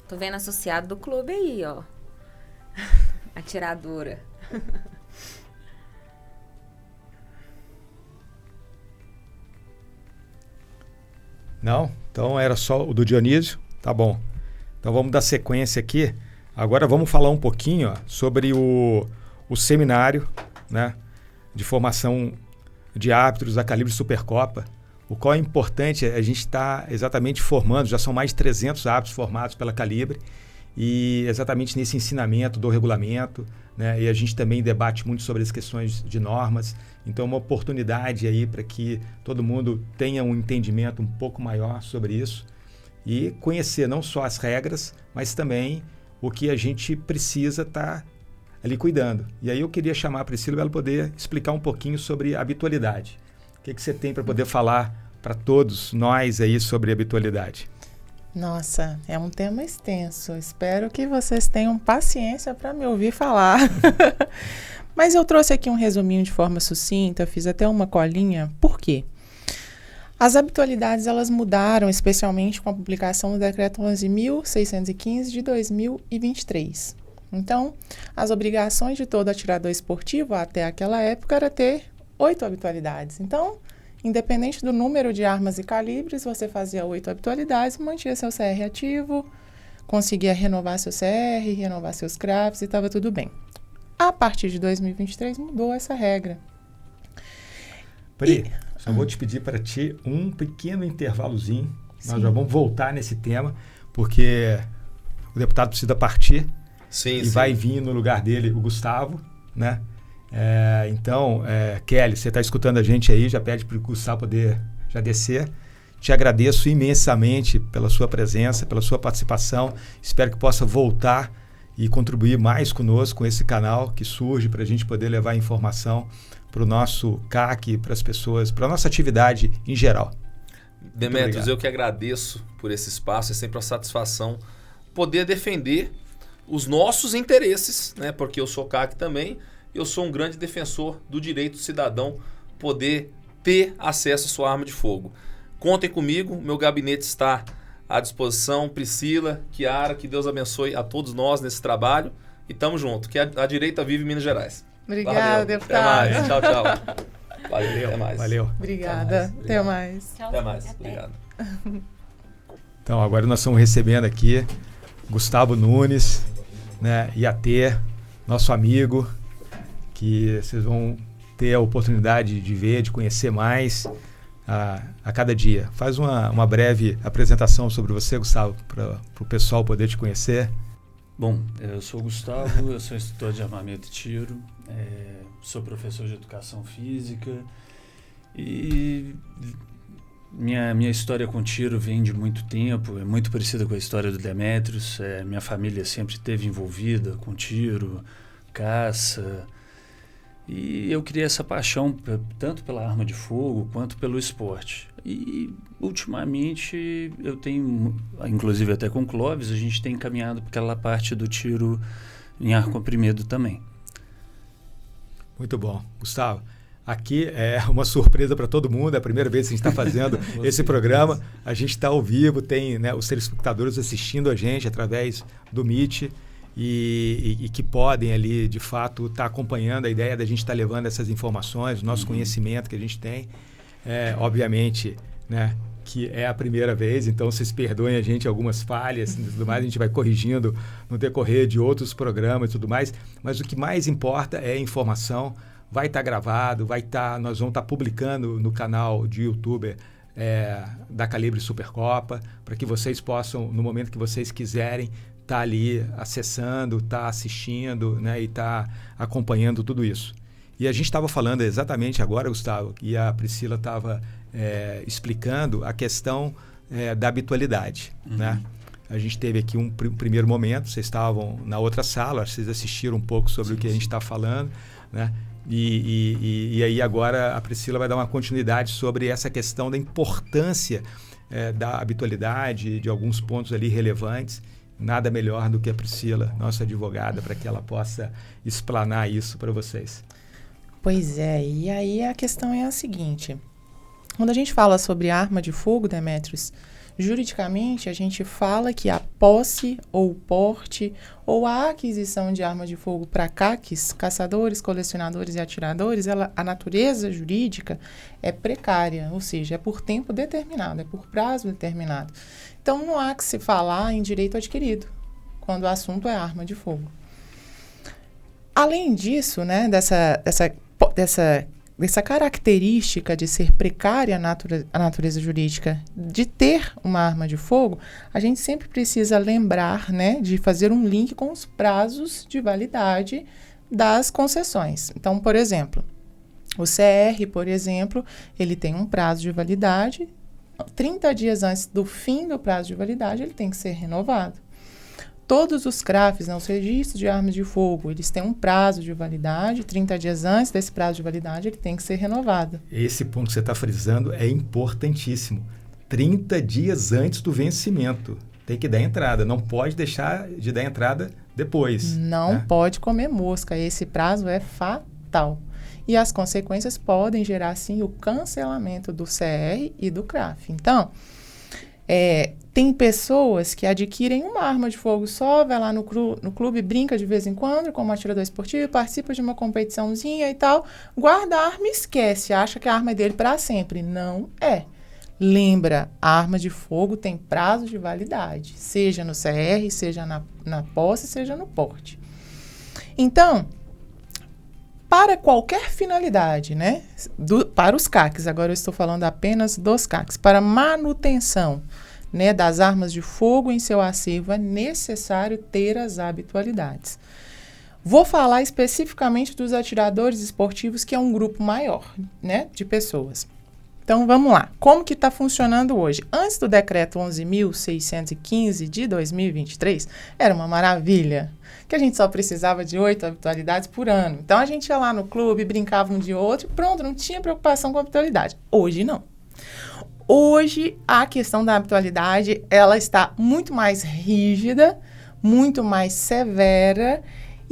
Tô vendo associado do clube aí, ó. Atiradora. Não? Então era só o do Dionísio? Tá bom. Então vamos dar sequência aqui. Agora vamos falar um pouquinho sobre o seminário, né, de formação de árbitros da Calibre Supercopa. O qual é importante, a gente está exatamente formando, já são mais de 300 árbitros formados pela Calibre, e exatamente nesse ensinamento do regulamento, né, e a gente também debate muito sobre as questões de normas. Então é uma oportunidade aí para que todo mundo tenha um entendimento um pouco maior sobre isso e conhecer não só as regras, mas também o que a gente precisa estar ali cuidando. E aí eu queria chamar a Priscila para ela poder explicar um pouquinho sobre a habitualidade. O que você tem para poder falar para todos nós aí sobre a habitualidade? Nossa, é um tema extenso. Espero que vocês tenham paciência para me ouvir falar. Mas eu trouxe aqui um resuminho de forma sucinta, fiz até uma colinha. Por quê? As habitualidades elas mudaram, especialmente com a publicação do Decreto 11.615 de 2023. Então, as obrigações de todo atirador esportivo até aquela época era ter 8 habitualidades. Então, independente do número de armas e calibres, você fazia 8 habitualidades, mantinha seu CR ativo, conseguia renovar seu CR, renovar seus CRAFs e estava tudo bem. A partir de 2023 mudou essa regra. Pri, só vou te pedir para ti um pequeno intervalozinho. Sim. Nós já vamos voltar nesse tema, porque o deputado precisa partir. Sim, vai vir no lugar dele o Gustavo, né? Então, Kelly, você está escutando a gente aí, já pede para o Gustavo poder já descer. Te agradeço imensamente pela sua presença, pela sua participação. Espero que possa voltar e contribuir mais conosco, com esse canal que surge para a gente poder levar informação para o nosso CAC, para as pessoas, para a nossa atividade em geral. Demetrios, eu que agradeço por esse espaço, é sempre uma satisfação poder defender os nossos interesses, né? Porque eu sou CAC também, eu sou um grande defensor do direito do cidadão poder ter acesso à sua arma de fogo. Contem comigo, meu gabinete está à disposição. Priscila, Kiara, que Deus abençoe a todos nós nesse trabalho. E tamo junto, que a direita vive em Minas Gerais. Obrigada, deputado. Até mais, tchau, tchau. Valeu, até mais. Valeu. Obrigada, até mais. Tchau, Até mais, até. obrigado. Então, agora nós estamos recebendo aqui Gustavo Nunes, né, IAT, nosso amigo, que vocês vão ter a oportunidade de ver, de conhecer mais a cada dia. Faz uma breve apresentação sobre você, Gustavo, para o pessoal poder te conhecer. Bom, eu sou o Gustavo, eu sou instrutor de armamento e tiro, sou professor de educação física e minha história com tiro vem de muito tempo, é muito parecida com a história do Demetrios. Minha família sempre esteve envolvida com tiro, caça, e eu criei essa paixão tanto pela arma de fogo quanto pelo esporte. E ultimamente eu tenho, inclusive até com o Clóvis, a gente tem caminhado para aquela parte do tiro em ar comprimido também. Muito bom. Gustavo, aqui é uma surpresa para todo mundo, é a primeira vez que a gente está fazendo esse programa. A gente está ao vivo, tem, né, os telespectadores assistindo a gente através do Meet e que podem ali, de fato, estar acompanhando a ideia da gente estar levando essas informações, o nosso conhecimento que a gente tem. Obviamente, né, que é a primeira vez, então vocês perdoem a gente algumas falhas e tudo mais, a gente vai corrigindo no decorrer de outros programas e tudo mais, mas o que mais importa é a informação. Vai estar gravado, nós vamos estar publicando no canal de YouTube da Calibre Supercopa, para que vocês possam, no momento que vocês quiserem, estar ali acessando, estar assistindo, né, e estar acompanhando tudo isso. E a gente estava falando exatamente agora, Gustavo, e a Priscila estava explicando a questão da habitualidade. Né? A gente teve aqui um primeiro momento, vocês estavam na outra sala, vocês assistiram um pouco sobre o que a gente está falando, né? E aí agora a Priscila vai dar uma continuidade sobre essa questão da importância da habitualidade, de alguns pontos ali relevantes. Nada melhor do que a Priscila, nossa advogada, para que ela possa explanar isso para vocês. Pois é, e aí a questão é a seguinte. Quando a gente fala sobre arma de fogo, Demetrios, juridicamente a gente fala que a posse ou porte ou a aquisição de arma de fogo para CACs, caçadores, colecionadores e atiradores, a natureza jurídica é precária, ou seja, é por tempo determinado, é por prazo determinado. Então não há que se falar em direito adquirido, quando o assunto é arma de fogo. Além disso, né, dessa característica de ser precária a natureza jurídica de ter uma arma de fogo, a gente sempre precisa lembrar, né, de fazer um link com os prazos de validade das concessões. Então, por exemplo, o CR, por exemplo, ele tem um prazo de validade, 30 dias antes do fim do prazo de validade, ele tem que ser renovado. Todos os CRAFs, os registros de armas de fogo, eles têm um prazo de validade, 30 dias antes desse prazo de validade, ele tem que ser renovado. Esse ponto que você está frisando é importantíssimo. 30 dias antes do vencimento. Tem que dar entrada, não pode deixar de dar entrada depois. Não pode comer mosca, esse prazo é fatal. E as consequências podem gerar, sim, o cancelamento do CR e do CRAF. Então, tem pessoas que adquirem uma arma de fogo só, vai lá no clube, brinca de vez em quando como atirador esportivo, participa de uma competiçãozinha e tal, guarda a arma e esquece, acha que a arma é dele para sempre. Não é. Lembra, a arma de fogo tem prazo de validade, seja no CR, seja na posse, seja no porte. Então, para qualquer finalidade, né, para os CACs, agora eu estou falando apenas dos CACs, para manutenção, né, das armas de fogo em seu acervo, é necessário ter as habitualidades. Vou falar especificamente dos atiradores esportivos, que é um grupo maior, né, de pessoas. Então, vamos lá. Como que está funcionando hoje? Antes do decreto 11.615 de 2023, era uma maravilha, que a gente só precisava de 8 habitualidades por ano. Então, a gente ia lá no clube, brincava um de outro, pronto, não tinha preocupação com a habitualidade. Hoje, não. Hoje, a questão da habitualidade, ela está muito mais rígida, muito mais severa,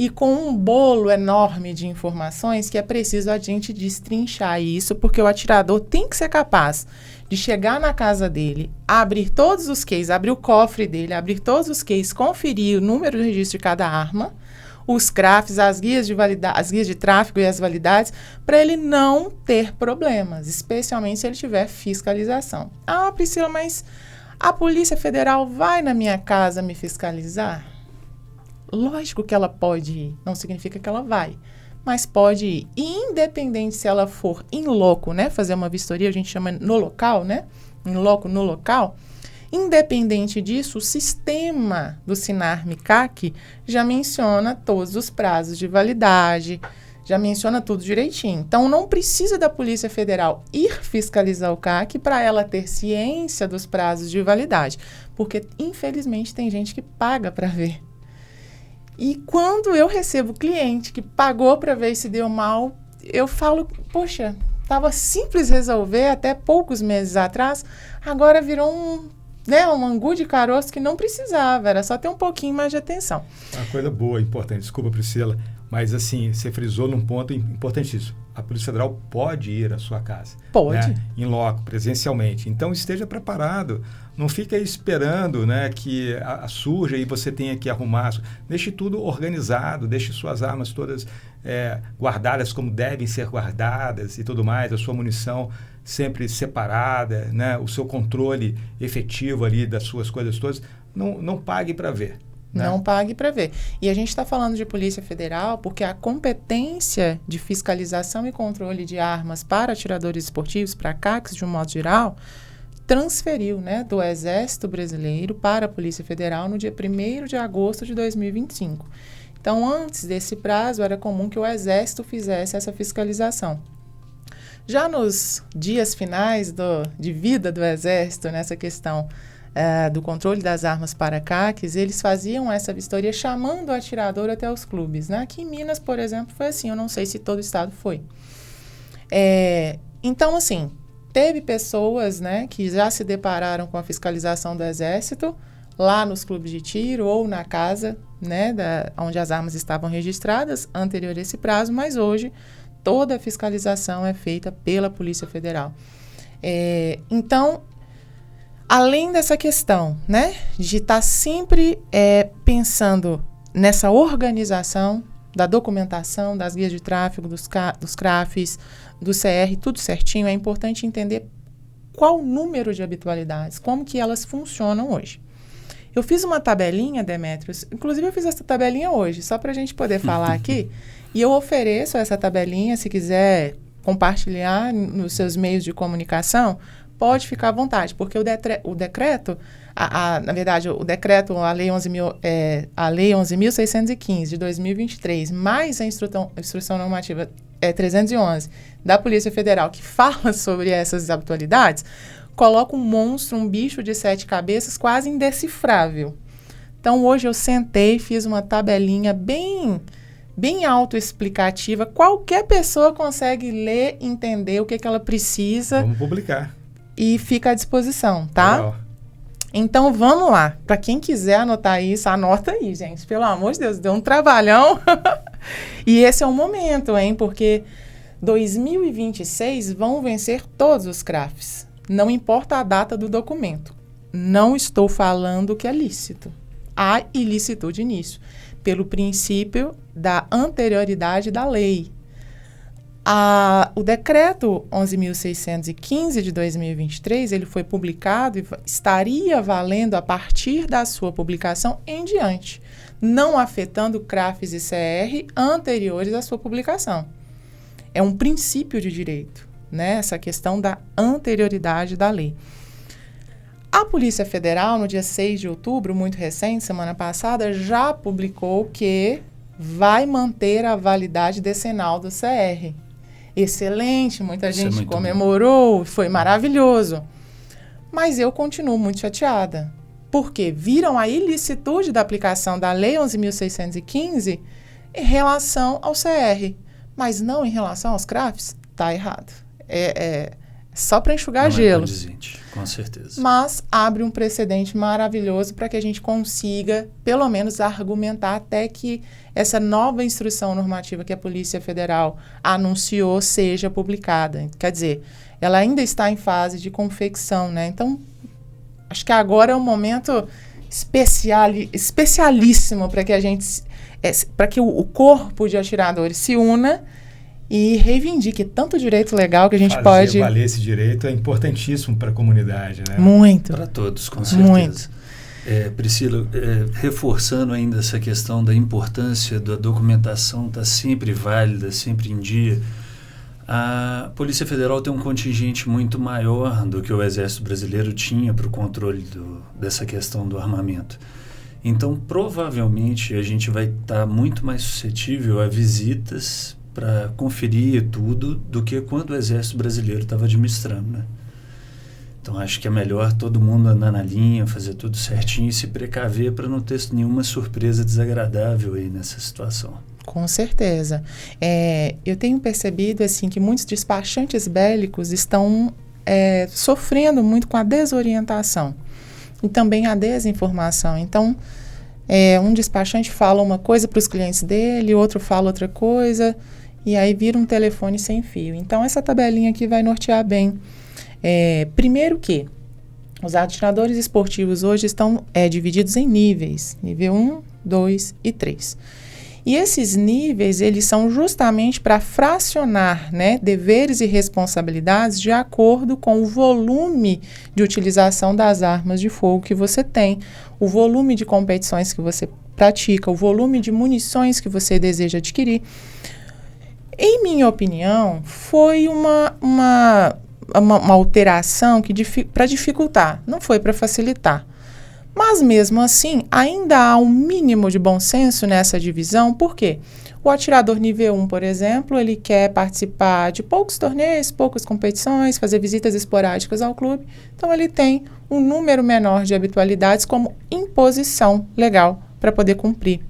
e com um bolo enorme de informações que é preciso a gente destrinchar isso, porque o atirador tem que ser capaz de chegar na casa dele, abrir todos os cases, abrir o cofre dele, abrir todos os cases, conferir o número de registro de cada arma, os CRAFs, as guias de tráfego e as validades, para ele não ter problemas, especialmente se ele tiver fiscalização. Ah, Priscila, mas a Polícia Federal vai na minha casa me fiscalizar? Lógico que ela pode ir, não significa que ela vai, mas pode ir. E independente se ela for in loco, né, fazer uma vistoria, a gente chama no local, né, in loco, no local. Independente disso, o sistema do SINAR-MICAC já menciona todos os prazos de validade, já menciona tudo direitinho. Então, não precisa da Polícia Federal ir fiscalizar o CAC para ela ter ciência dos prazos de validade, porque, infelizmente, tem gente que paga para ver. E quando eu recebo cliente que pagou para ver se deu mal, eu falo, poxa, estava simples resolver até poucos meses atrás, agora virou um angu de caroço que não precisava, era só ter um pouquinho mais de atenção. Uma coisa boa, importante, desculpa, Priscila, mas assim, você frisou num ponto importantíssimo. A Polícia Federal pode ir à sua casa. Pode. Né, em loco, presencialmente. Então, esteja preparado. Não fica aí esperando, né, que surja e você tenha que arrumar. Deixe tudo organizado, deixe suas armas todas guardadas como devem ser guardadas e tudo mais, a sua munição sempre separada, né, o seu controle efetivo ali das suas coisas todas. Não pague para ver. Né? Não pague para ver. E a gente está falando de Polícia Federal porque a competência de fiscalização e controle de armas para atiradores esportivos, para CACs de um modo geral, transferiu, né, do Exército Brasileiro para a Polícia Federal no dia 1º de agosto de 2025. Então, antes desse prazo, era comum que o Exército fizesse essa fiscalização. Já nos dias finais de vida do Exército, nessa questão do controle das armas para CACs, eles faziam essa vistoria chamando o atirador até os clubes. Né? Aqui em Minas, por exemplo, foi assim, eu não sei se todo o estado foi. Então, assim, teve pessoas, né, que já se depararam com a fiscalização do Exército lá nos clubes de tiro ou na casa, né, onde as armas estavam registradas anterior a esse prazo, mas hoje toda a fiscalização é feita pela Polícia Federal. Então, além dessa questão, né, de estar sempre pensando nessa organização da documentação, das guias de tráfego, dos CRAFs, do CR, tudo certinho, é importante entender qual o número de habitualidades, como que elas funcionam hoje. Eu fiz uma tabelinha, Demetrios, inclusive eu fiz essa tabelinha hoje, só para a gente poder falar aqui, e eu ofereço essa tabelinha, se quiser compartilhar nos seus meios de comunicação, pode ficar à vontade, porque o decreto, na verdade, o decreto, a Lei 11.615 de 2023, mais a instrução normativa 311 da Polícia Federal, que fala sobre essas habitualidades, coloca um monstro, um bicho de 7 cabeças quase indecifrável. Então, hoje eu sentei, fiz uma tabelinha bem autoexplicativa. Qualquer pessoa consegue ler, entender o que ela precisa. Vamos publicar. E fica à disposição, tá? Legal. Então, vamos lá. Para quem quiser anotar isso, anota aí, gente. Pelo amor de Deus, deu um trabalhão. E esse é o momento, hein? Porque 2026 vão vencer todos os CRAFs. Não importa a data do documento. Não estou falando que é lícito. Há ilicitude nisso, pelo princípio da anterioridade da lei. O decreto 11.615 de 2023, ele foi publicado e estaria valendo a partir da sua publicação em diante, não afetando CRAFs e CR anteriores à sua publicação. É um princípio de direito, né? Essa questão da anterioridade da lei. A Polícia Federal, no dia 6 de outubro, muito recente, semana passada, já publicou que vai manter a validade decenal do CR. Excelente, muita gente comemorou, foi maravilhoso. Mas eu continuo muito chateada, porque viram a ilicitude da aplicação da Lei 11.615 em relação ao CR, mas não em relação aos CRAFs. Está errado. só para enxugar Não gelo. É condizente, com certeza. Mas abre um precedente maravilhoso para que a gente consiga, pelo menos, argumentar até que essa nova instrução normativa que a Polícia Federal anunciou seja publicada. Quer dizer, ela ainda está em fase de confecção, né? Então, acho que agora é um momento especialíssimo para que a gente, para que o corpo de atiradores se una e reivindique tanto direito legal que a gente pode... Fazer valer esse direito é importantíssimo para a comunidade, né? Muito. Para todos, com certeza. Muito. Priscila, reforçando ainda essa questão da importância da documentação estar sempre válida, sempre em dia, a Polícia Federal tem um contingente muito maior do que o Exército Brasileiro tinha para o controle dessa questão do armamento. Então, provavelmente, a gente vai estar muito mais suscetível a visitas para conferir tudo do que quando o Exército Brasileiro estava administrando, né? Então, acho que é melhor todo mundo andar na linha, fazer tudo certinho e se precaver para não ter nenhuma surpresa desagradável aí nessa situação. Com certeza. Eu tenho percebido assim, que muitos despachantes bélicos estão sofrendo muito com a desorientação e também a desinformação. Então, um despachante fala uma coisa para os clientes dele, outro fala outra coisa, e aí vira um telefone sem fio. Então, essa tabelinha aqui vai nortear bem. Primeiro que os atiradores esportivos hoje estão divididos em níveis, nível 1, 2 e 3. E esses níveis, eles são justamente para fracionar, né, deveres e responsabilidades de acordo com o volume de utilização das armas de fogo que você tem, o volume de competições que você pratica, o volume de munições que você deseja adquirir. Em minha opinião, foi uma alteração para dificultar, não foi para facilitar. Mas, mesmo assim, ainda há um mínimo de bom senso nessa divisão. Por quê? O atirador nível 1, por exemplo, ele quer participar de poucos torneios, poucas competições, fazer visitas esporádicas ao clube. Então, ele tem um número menor de habitualidades como imposição legal para poder cumprir.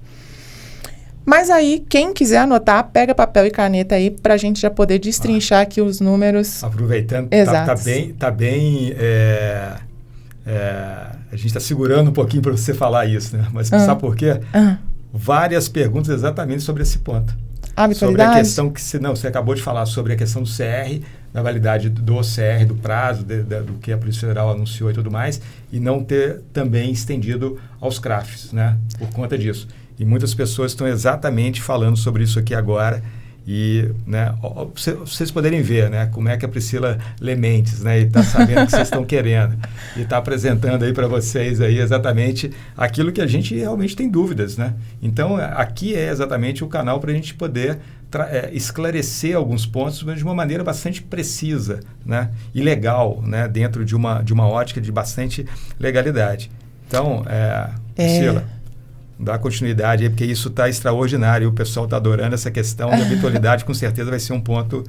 Mas aí, quem quiser anotar, pega papel e caneta aí para a gente já poder destrinchar aqui os números. Aproveitando, exatos. Tá bem a gente está segurando um pouquinho para você falar isso, né? Mas sabe por quê? Várias perguntas exatamente sobre esse ponto. Sobre a questão que você acabou de falar sobre a questão do CR, da validade do CR, do prazo, do que a Polícia Federal anunciou e tudo mais, e não ter também estendido aos CRAFs, né? Por conta disso. E muitas pessoas estão exatamente falando sobre isso aqui agora. E, né, vocês poderem ver, né, como é que a Priscila lê mentes, né, e está sabendo o que vocês estão querendo. E está apresentando aí para vocês aí exatamente aquilo que a gente realmente tem dúvidas, né? Então, aqui é exatamente o canal para a gente poder esclarecer alguns pontos, mas de uma maneira bastante precisa, né, e legal, né, dentro de uma ótica de bastante legalidade. Então, Priscila, dá continuidade aí, porque isso está extraordinário. O pessoal está adorando essa questão de habitualidade, com certeza vai ser um ponto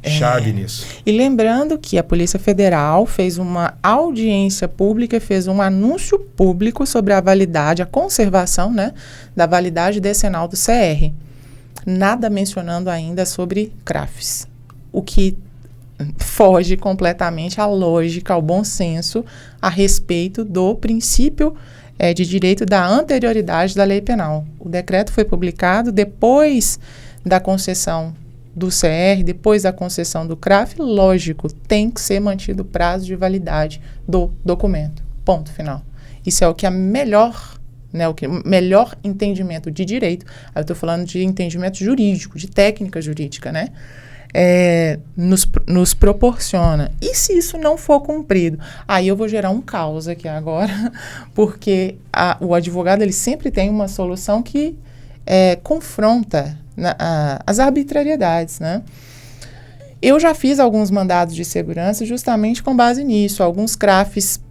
chave nisso. E lembrando que a Polícia Federal fez uma audiência pública, fez um anúncio público sobre a validade, a conservação, né, da validade decenal do CR. Nada mencionando ainda sobre CRAFs, o que foge completamente à lógica, ao bom senso a respeito do princípio de direito da anterioridade da lei penal. O decreto foi publicado depois da concessão do CR, depois da concessão do CRAF. Lógico, tem que ser mantido o prazo de validade do documento. Ponto final. Isso é o que é melhor, né, o melhor entendimento de direito. Aí eu estou falando de entendimento jurídico, de técnica jurídica, né? Nos proporciona. E se isso não for cumprido? Aí eu vou gerar um caos aqui agora, porque o advogado ele sempre tem uma solução que confronta as arbitrariedades, né? Eu já fiz alguns mandados de segurança justamente com base nisso. Alguns CRAFs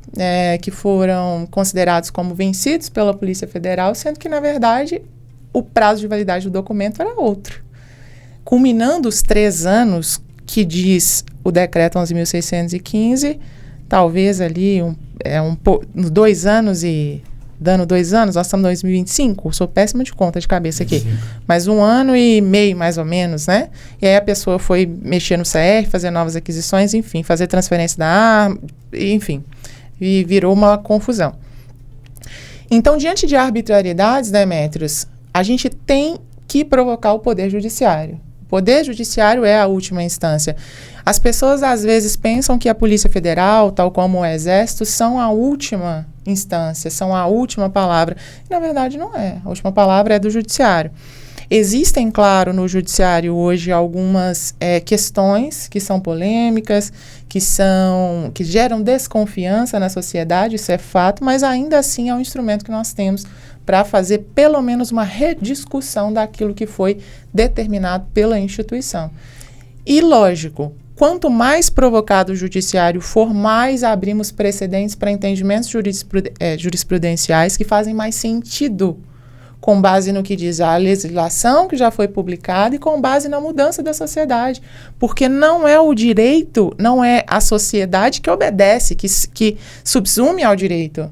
que foram considerados como vencidos pela Polícia Federal, sendo que, na verdade, o prazo de validade do documento era outro. Culminando os 3 anos que diz o decreto 11.615, talvez ali 2 anos e dando 2 anos, nós estamos em 2025, sou péssima de conta de cabeça aqui, mas 1 ano e meio, mais ou menos, né? E aí a pessoa foi mexer no CR, fazer novas aquisições, enfim, fazer transferência da arma, enfim, e virou uma confusão. Então, diante de arbitrariedades, Demétrios, a gente tem que provocar o Poder Judiciário. O Poder Judiciário é a última instância. As pessoas, às vezes, pensam que a Polícia Federal, tal como o Exército, são a última instância, são a última palavra. E, na verdade, não é. A última palavra é do Judiciário. Existem, claro, no Judiciário hoje algumas questões que são polêmicas, que geram desconfiança na sociedade, isso é fato, mas ainda assim é um instrumento que nós temos para fazer pelo menos uma rediscussão daquilo que foi determinado pela instituição. E, lógico, quanto mais provocado o judiciário for, mais abrimos precedentes para entendimentos jurisprudenciais que fazem mais sentido, com base no que diz a legislação que já foi publicada e com base na mudança da sociedade. Porque não é o direito, não é a sociedade que obedece, que subsume ao direito.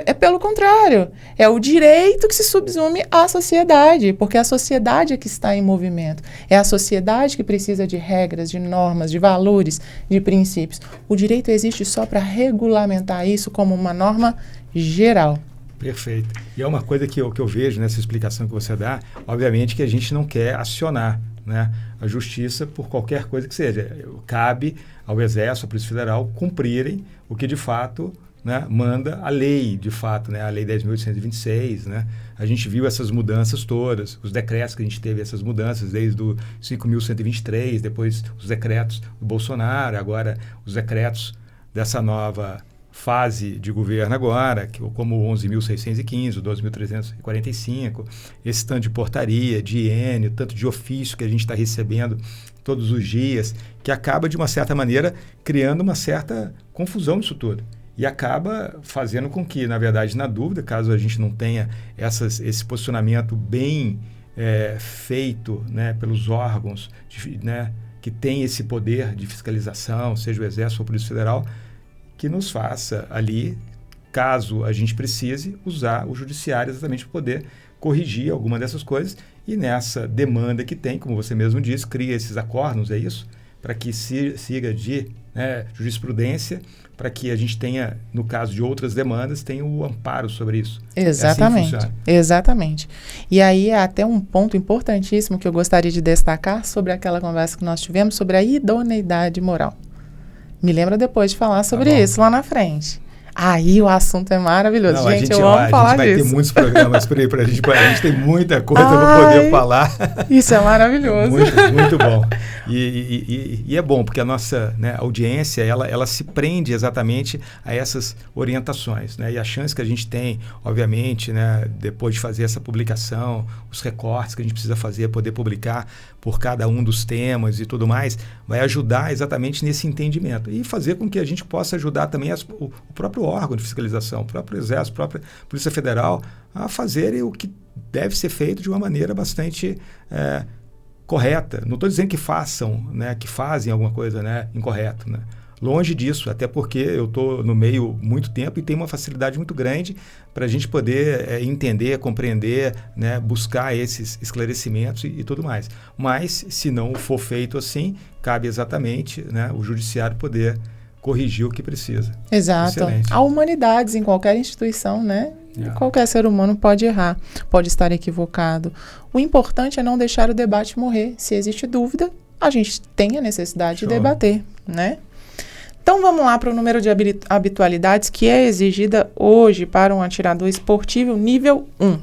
É pelo contrário, é o direito que se subsume à sociedade, porque a sociedade é que está em movimento. É a sociedade que precisa de regras, de normas, de valores, de princípios. O direito existe só para regulamentar isso como uma norma geral. Perfeito. E é uma coisa que eu vejo nessa explicação que você dá, obviamente que a gente não quer acionar, né, a justiça por qualquer coisa que seja. Cabe ao Exército, à Polícia Federal, cumprirem o que de fato, né, manda a lei, de fato, né, a Lei 10.826, né? A gente viu essas mudanças todas, os decretos que a gente teve, essas mudanças, desde o 5.123, depois os decretos do Bolsonaro, agora os decretos dessa nova fase de governo agora, como o 11.615, o 12.345, esse tanto de portaria, de hiene, tanto de ofício que a gente está recebendo todos os dias, que acaba, de uma certa maneira, criando uma certa confusão nisso tudo. E acaba fazendo com que, na verdade, na dúvida, caso a gente não tenha esse posicionamento bem feito, né, pelos órgãos né, que têm esse poder de fiscalização, seja o Exército ou a Polícia Federal, que nos faça ali, caso a gente precise, usar o judiciário exatamente para poder corrigir alguma dessas coisas. E nessa demanda que tem, como você mesmo disse, cria esses acórdãos, é isso? Para que siga de jurisprudência, para que a gente tenha, no caso de outras demandas, tenha o amparo sobre isso. Exatamente, é assim exatamente. E aí é até um ponto importantíssimo que eu gostaria de destacar sobre aquela conversa que nós tivemos sobre a idoneidade moral. Me lembra depois de falar sobre isso lá na frente. Aí o assunto é maravilhoso. Não, gente, eu amo falar disso. A gente vai ter muitos programas por aí pra gente. A gente tem muita coisa para poder falar. Isso é maravilhoso. Muito bom. E é bom, porque a nossa, né, audiência, ela se prende exatamente a essas orientações, né? E a chance que a gente tem, obviamente, né, depois de fazer essa publicação, os recortes que a gente precisa fazer, poder publicar por cada um dos temas e tudo mais, vai ajudar exatamente nesse entendimento. E fazer com que a gente possa ajudar também o próprio órgão de fiscalização, o próprio Exército, a própria Polícia Federal, a fazerem o que deve ser feito de uma maneira bastante correta. Não estou dizendo que façam, né, que fazem alguma coisa, né, incorreto, né? Longe disso, até porque eu estou no meio muito tempo e tenho uma facilidade muito grande para a gente poder entender, compreender, né, buscar esses esclarecimentos e tudo mais. Mas, se não for feito assim, cabe exatamente, né, o judiciário poder corrigir o que precisa. Exato. Excelente. Há humanidades em qualquer instituição, né? Qualquer ser humano pode errar, pode estar equivocado. O importante é não deixar o debate morrer. Se existe dúvida, a gente tem a necessidade de debater, né? Então, vamos lá para o número de habitualidades que é exigida hoje para um atirador esportivo nível 1. O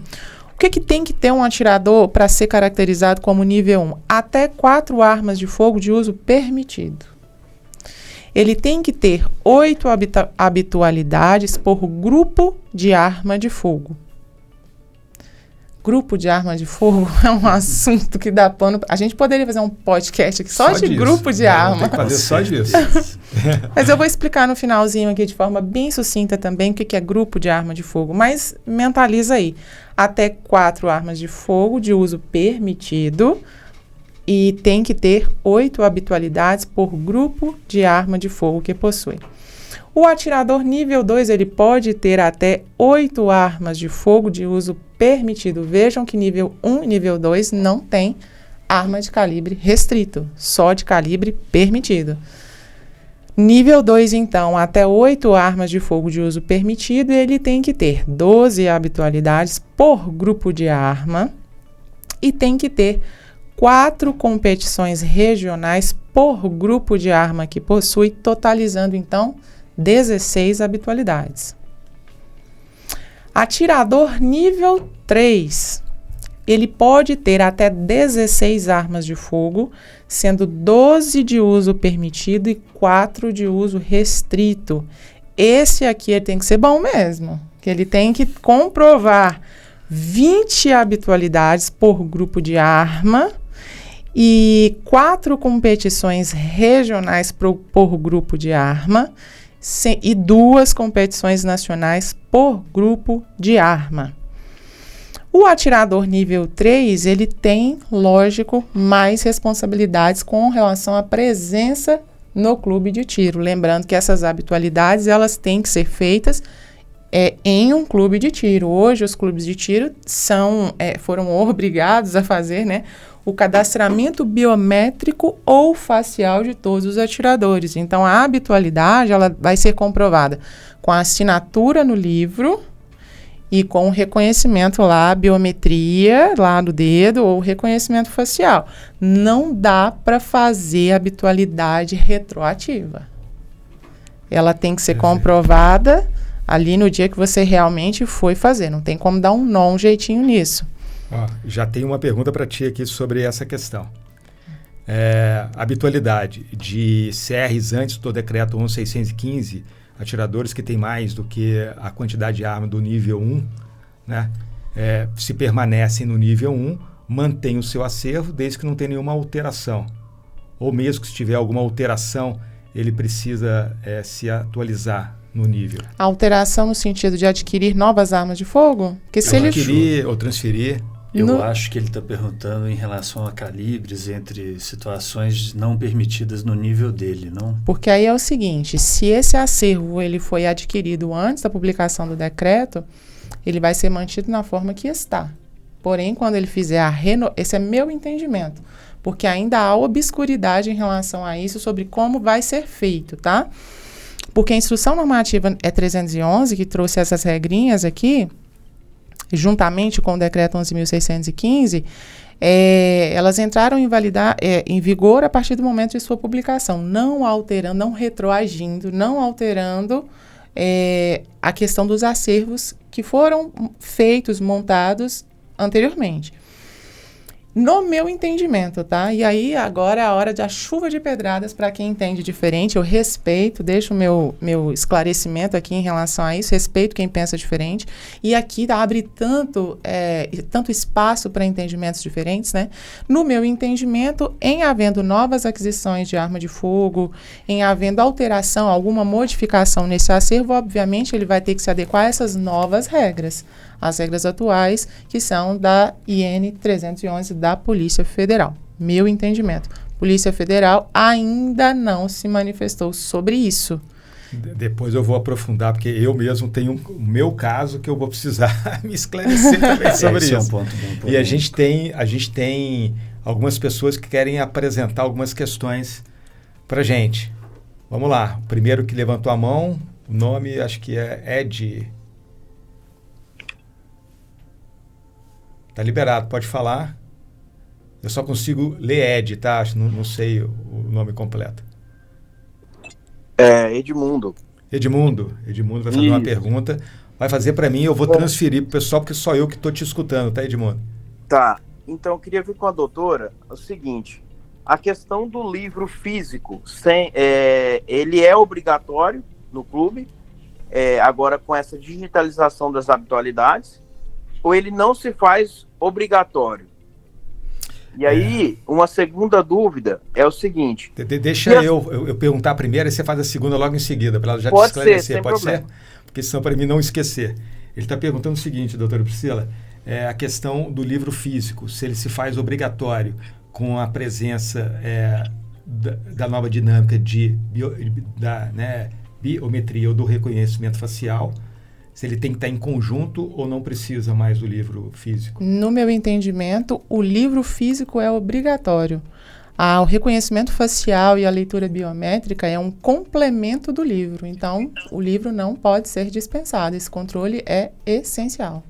que tem que ter um atirador para ser caracterizado como nível 1? Até 4 armas de fogo de uso permitido. Ele tem que ter 8 habitualidades por grupo de arma de fogo. Grupo de arma de fogo é um assunto que dá pano. A gente poderia fazer um podcast aqui só de disso. Grupo de arma. Tem que fazer só disso. Mas eu vou explicar no finalzinho aqui de forma bem sucinta também o que é grupo de arma de fogo. Mas mentaliza aí. Até 4 armas de fogo de uso permitido. E tem que ter 8 habitualidades por grupo de arma de fogo que possui. O atirador nível 2, ele pode ter até 8 armas de fogo de uso permitido. Vejam que nível 1 e nível 2 não tem arma de calibre restrito, só de calibre permitido. Nível 2, então, até 8 armas de fogo de uso permitido, ele tem que ter 12 habitualidades por grupo de arma e tem que ter 4 competições regionais por grupo de arma que possui, totalizando, então, 16 habitualidades. Atirador nível 3, ele pode ter até 16 armas de fogo, sendo 12 de uso permitido e 4 de uso restrito. Esse aqui ele tem que ser bom mesmo, que ele tem que comprovar 20 habitualidades por grupo de arma e 4 competições regionais por grupo de arma e 2 competições nacionais por grupo de arma. O atirador nível 3, ele tem, lógico, mais responsabilidades com relação à presença no clube de tiro. Lembrando que essas habitualidades, elas têm que ser feitas em um clube de tiro. Hoje, os clubes de tiro foram obrigados a fazer, né, o cadastramento biométrico ou facial de todos os atiradores. Então, a habitualidade, ela vai ser comprovada com a assinatura no livro e com o reconhecimento lá, a biometria lá do dedo ou reconhecimento facial. Não dá para fazer habitualidade retroativa. Ela tem que ser comprovada ali no dia que você realmente foi fazer. Não tem como dar um jeitinho nisso. Já tem uma pergunta para ti aqui sobre essa questão. Habitualidade de CRs antes do decreto 11.615, atiradores que têm mais do que a quantidade de arma do nível 1, né, se permanecem no nível 1, mantém o seu acervo desde que não tenha nenhuma alteração. Ou mesmo que se tiver alguma alteração, ele precisa se atualizar no nível. Alteração no sentido de adquirir novas armas de fogo? Que se adquirir ou transferir. Eu acho que ele está perguntando em relação a calibres entre situações não permitidas no nível dele, não? Porque aí é o seguinte, se esse acervo ele foi adquirido antes da publicação do decreto, ele vai ser mantido na forma que está. Porém, quando ele fizer esse é meu entendimento, porque ainda há obscuridade em relação a isso sobre como vai ser feito, tá? Porque a instrução normativa é 311, que trouxe essas regrinhas aqui, juntamente com o decreto 11.615, elas entraram em vigor a partir do momento de sua publicação, não alterando, não retroagindo, não alterando a questão dos acervos que foram feitos, montados anteriormente. No meu entendimento, tá? E aí, agora é a hora da chuva de pedradas para quem entende diferente. Eu respeito, deixo o meu esclarecimento aqui em relação a isso, respeito quem pensa diferente. E aqui abre tanto espaço para entendimentos diferentes, né? No meu entendimento, em havendo novas aquisições de arma de fogo, em havendo alteração, alguma modificação nesse acervo, obviamente ele vai ter que se adequar a essas novas regras. As regras atuais, que são da IN 311 da Polícia Federal. Meu entendimento. Polícia Federal ainda não se manifestou sobre isso. Depois eu vou aprofundar, porque eu mesmo tenho o meu caso que eu vou precisar me esclarecer também sobre isso. É um ponto bem e a gente tem algumas pessoas que querem apresentar algumas questões para a gente. Vamos lá. O primeiro que levantou a mão, o nome acho que é Ed. Tá liberado, pode falar. Eu só consigo ler Ed, tá? Não sei o nome completo. Edmundo. Edmundo vai fazer uma pergunta. Vai fazer para mim, eu vou transferir pro pessoal, porque só eu que tô te escutando, tá, Edmundo? Tá. Então, eu queria ver com a doutora o seguinte. A questão do livro físico, ele é obrigatório no clube, agora com essa digitalização das habitualidades, ou ele não se faz obrigatório? E aí, uma segunda dúvida é o seguinte... Deixa eu perguntar primeiro, e você faz a segunda logo em seguida, para ela já te esclarecer. Pode ser? Porque senão, para mim não esquecer. Ele está perguntando o seguinte, doutora Priscila, a questão do livro físico, se ele se faz obrigatório com a presença da nova dinâmica biometria ou do reconhecimento facial, se ele tem que estar em conjunto ou não precisa mais do livro físico? No meu entendimento, o livro físico é obrigatório. O reconhecimento facial e a leitura biométrica é um complemento do livro. Então, o livro não pode ser dispensado. Esse controle é essencial.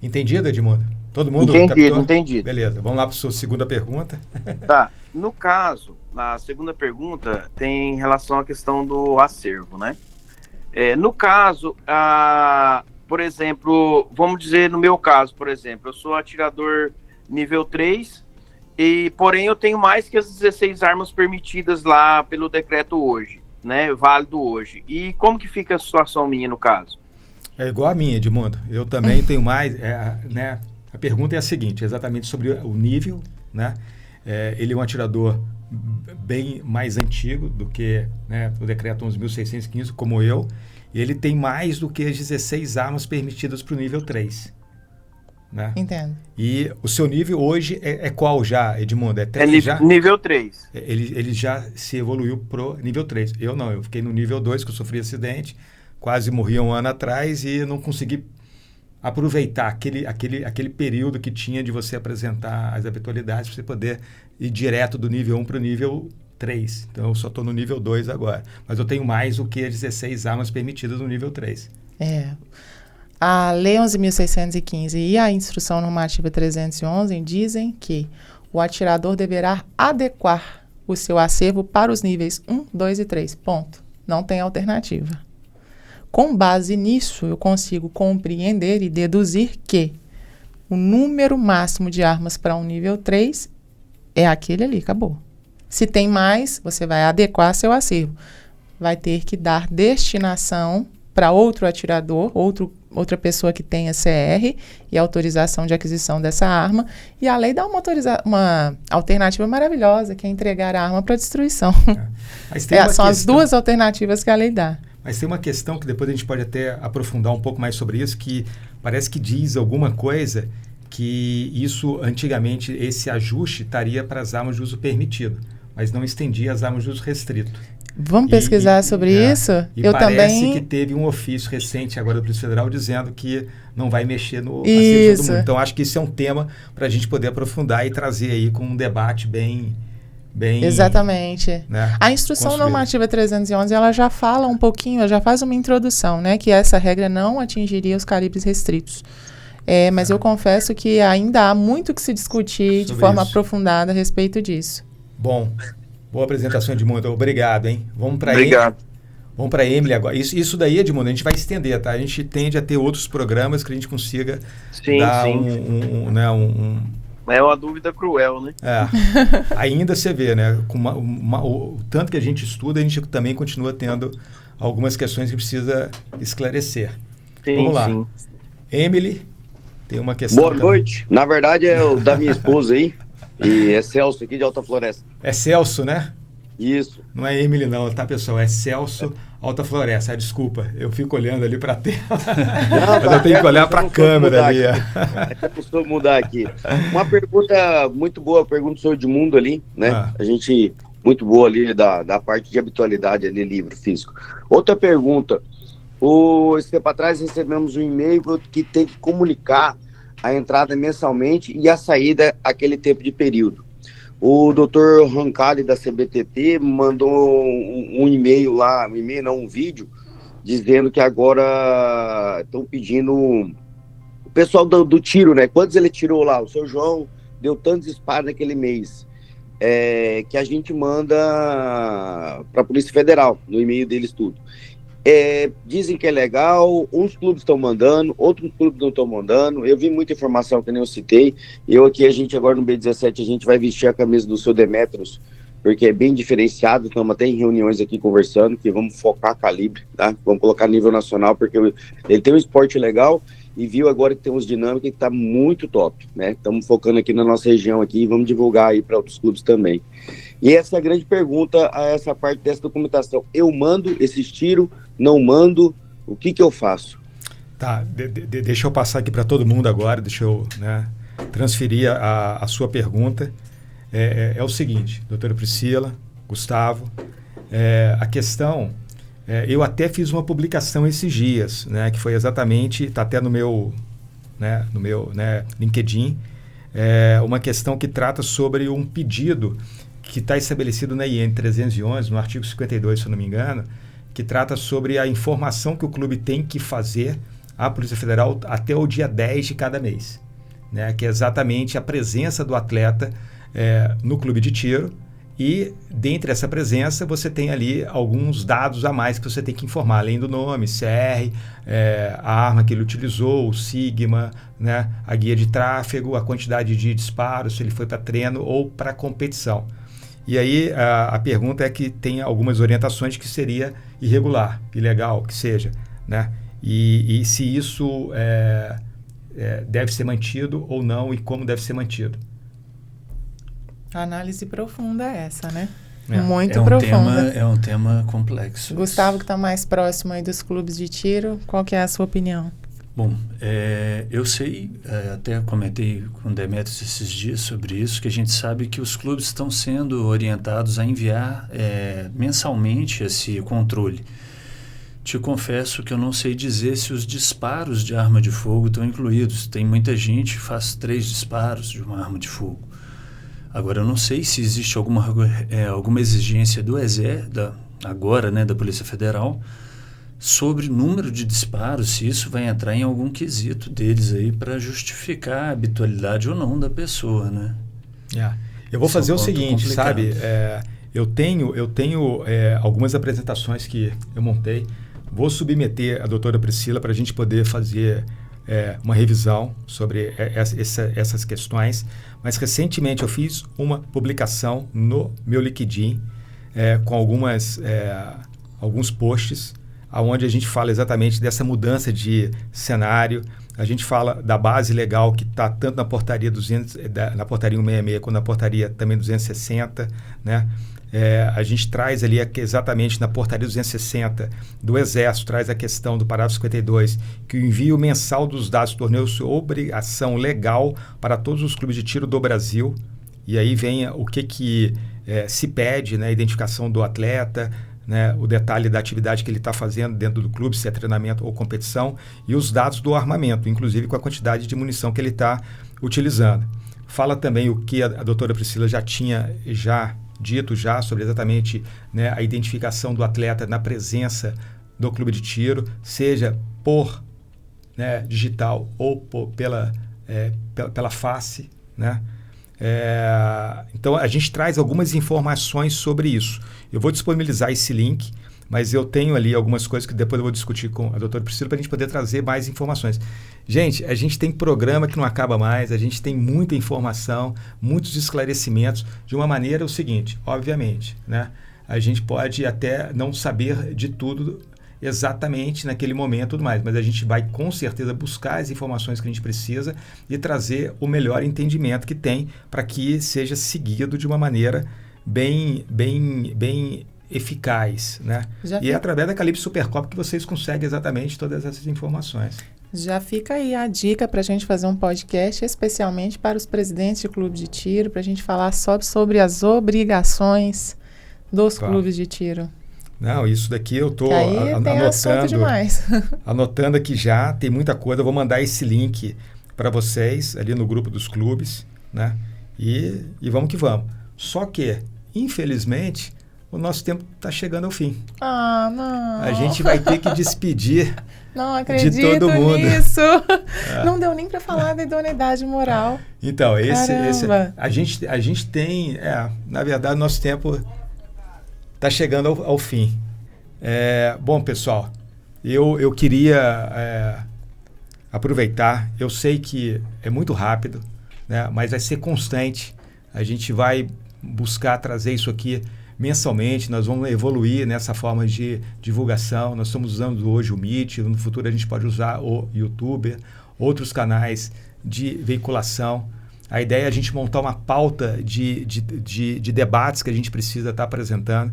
Entendido, Edmundo? Todo mundo? Entendido. Beleza, vamos lá para a sua segunda pergunta. Tá, no caso, a segunda pergunta tem relação à questão do acervo, né? No caso, por exemplo, vamos dizer no meu caso, por exemplo, eu sou atirador nível 3, porém eu tenho mais que as 16 armas permitidas lá pelo decreto hoje, né? Válido hoje. E como que fica a situação minha no caso? É igual a minha, Edmundo. Eu também tenho mais, né? A pergunta é a seguinte, exatamente sobre o nível, né? Ele é um atirador bem mais antigo do que, né, o decreto 11.615, como eu. E ele tem mais do que as 16 armas permitidas para o nível 3. Né? Entendo. E o seu nível hoje é qual já, Edmundo? É 3 já? Nível 3. Ele já se evoluiu pro nível 3. Eu não, eu fiquei no nível 2, que eu sofri acidente, quase morri 1 ano atrás e não consegui aproveitar aquele período que tinha de você apresentar as eventualidades para você poder ir direto do nível 1 para o nível 3. Então eu só estou no nível 2 agora. Mas eu tenho mais do que as 16 armas permitidas no nível 3. A Lei 11.615 e a Instrução Normativa 311 dizem que o atirador deverá adequar o seu acervo para os níveis 1, 2 e 3. Ponto. Não tem alternativa. Com base nisso, eu consigo compreender e deduzir que o número máximo de armas para um nível 3 é aquele ali, acabou. Se tem mais, você vai adequar seu acervo. Vai ter que dar destinação para outro atirador, outra pessoa que tenha CR e autorização de aquisição dessa arma. E a lei dá uma alternativa maravilhosa, que é entregar a arma para destruição. São as duas alternativas que a lei dá. Mas tem uma questão que depois a gente pode até aprofundar um pouco mais sobre isso, que parece que diz alguma coisa que isso, antigamente, esse ajuste estaria para as armas de uso permitido, mas não estendia as armas de uso restrito. Vamos pesquisar sobre isso? E parece que teve um ofício recente agora do Polícia Federal dizendo que não vai mexer no acervo do mundo. Então, acho que isso é um tema para a gente poder aprofundar e trazer aí com um debate bem exatamente. Né, a Instrução Normativa 311, ela já fala um pouquinho, ela já faz uma introdução, né, que essa regra não atingiria os calibres restritos. Mas eu confesso que ainda há muito que se discutir de forma aprofundada a respeito disso. Bom, boa apresentação, Edmundo. Obrigado, hein? Vamos para Vamos para a Emily agora. Isso daí, Edmundo, a gente vai estender, tá? A gente tende a ter outros programas que a gente consiga dar É uma dúvida cruel, né? Ainda você vê, né? Com o tanto que a gente estuda, a gente também continua tendo algumas questões que precisa esclarecer. Vamos lá. Sim. Emily, tem uma questão. Boa noite. Na verdade, é o da minha esposa aí. E é Celso aqui de Alta Floresta. É Celso, né? Isso. Não é Emily não, tá, pessoal? É Celso Alta Floresta. Desculpa, eu fico olhando ali para a tela. Mas eu tenho que olhar para a câmera ali. Eu preciso mudar aqui. Uma pergunta muito boa, pergunta do senhor Edmundo ali, né? A gente, muito boa ali da parte de habitualidade ali, livro físico. Outra pergunta. Esse tempo atrás recebemos um e-mail que tem que comunicar a entrada mensalmente e a saída aquele tempo de período. O Dr. Rancali da CBTT mandou um e-mail lá, um vídeo, dizendo que agora estão pedindo o pessoal do tiro, né? Quantos ele tirou lá? O seu João deu tantos disparos naquele mês. Que a gente manda para a Polícia Federal, no e-mail deles tudo. Dizem que é legal, uns clubes estão mandando, outros clubes não estão mandando. Eu vi muita informação que nem eu citei. A gente agora no B17, a gente vai vestir a camisa do seu Demetrios, porque é bem diferenciado. Estamos até em reuniões aqui conversando, que vamos focar calibre, tá? Vamos colocar nível nacional, porque ele tem um esporte legal e viu agora que tem uns dinâmicas que tá muito top, né? Estamos focando aqui na nossa região aqui e vamos divulgar aí para outros clubes também. E essa é a grande pergunta, a essa parte dessa documentação. Eu mando esses tiros, não mando, o que eu faço? Tá, deixa eu passar aqui para todo mundo agora, deixa eu transferir a sua pergunta. É o seguinte, doutora Priscila, Gustavo, a questão Eu até fiz uma publicação esses dias, né, que foi exatamente, está até no meu LinkedIn, uma questão que trata sobre um pedido que está estabelecido na IN 311, no artigo 52, se eu não me engano, que trata sobre a informação que o clube tem que fazer à Polícia Federal até o dia 10 de cada mês, né, que é exatamente a presença do atleta no clube de tiro. E, dentre essa presença, você tem ali alguns dados a mais que você tem que informar, além do nome, CR, a arma que ele utilizou, o sigma, né, a guia de tráfego, a quantidade de disparos, se ele foi para treino ou para competição. E aí a pergunta é que tem algumas orientações que seria irregular, ilegal, que seja, né? E se isso deve ser mantido ou não e como deve ser mantido. A análise profunda é essa, né? É. Muito profunda. É um tema complexo. Gustavo, que está mais próximo aí dos clubes de tiro, qual que é a sua opinião? Bom, eu sei, até comentei com o Demetrios esses dias sobre isso, que a gente sabe que os clubes estão sendo orientados a enviar mensalmente esse controle. Te confesso que eu não sei dizer se os disparos de arma de fogo estão incluídos. Tem muita gente que faz 3 disparos de uma arma de fogo. Agora, eu não sei se existe alguma exigência do Exército, agora, né, da Polícia Federal, sobre o número de disparos, se isso vai entrar em algum quesito deles aí para justificar a habitualidade ou não da pessoa, né? Eu vou fazer o seguinte, sabe? Eu tenho algumas apresentações que eu montei. Vou submeter a doutora Priscila para a gente poder fazer uma revisão sobre essas questões. Mas recentemente eu fiz uma publicação no meu LinkedIn com alguns posts onde a gente fala exatamente dessa mudança de cenário. A gente fala da base legal que está tanto na portaria 166 quanto na portaria também 260, né? A gente traz ali exatamente na portaria 260 do Exército, traz a questão do parágrafo 52, que o envio mensal dos dados tornou-se obrigação legal para todos os clubes de tiro do Brasil. E aí vem o que se pede, né? A identificação do atleta, né? O detalhe da atividade que ele está fazendo dentro do clube, se é treinamento ou competição, e os dados do armamento, inclusive com a quantidade de munição que ele está utilizando. Fala também o que a doutora Priscila já tinha dito sobre exatamente, né, a identificação do atleta na presença do clube de tiro, seja por, né, digital ou pela face, né? Então a gente traz algumas informações sobre isso. Eu vou disponibilizar esse link, mas eu tenho ali algumas coisas que depois eu vou discutir com a doutora Priscila para a gente poder trazer mais informações. Gente, a gente tem programa que não acaba mais, a gente tem muita informação, muitos esclarecimentos, de uma maneira o seguinte, obviamente, né? A gente pode até não saber de tudo exatamente naquele momento e tudo mais, mas a gente vai com certeza buscar as informações que a gente precisa e trazer o melhor entendimento que tem para que seja seguido de uma maneira bem eficaz, né? E é através da Calypso Supercopa que vocês conseguem exatamente todas essas informações. Já fica aí a dica para a gente fazer um podcast especialmente para os presidentes de clube de tiro, para a gente falar sobre as obrigações dos clubes de tiro. Não, isso daqui eu estou anotando aqui já, tem muita coisa. Eu vou mandar esse link para vocês ali no grupo dos clubes, né? E vamos que vamos. Só que, infelizmente, o nosso tempo está chegando ao fim. Ah, não. A gente vai ter que despedir não acredito de todo mundo. Nisso. Não deu nem para falar da idoneidade moral. Então, a gente tem, na verdade, o nosso tempo está chegando ao fim. Bom, pessoal, eu queria aproveitar. Eu sei que é muito rápido, né, mas vai ser constante. A gente vai buscar trazer isso aqui mensalmente, nós vamos evoluir nessa forma de divulgação. Nós estamos usando hoje o Meet, no futuro a gente pode usar o YouTube, outros canais de veiculação. A ideia é a gente montar uma pauta de debates que a gente precisa estar apresentando.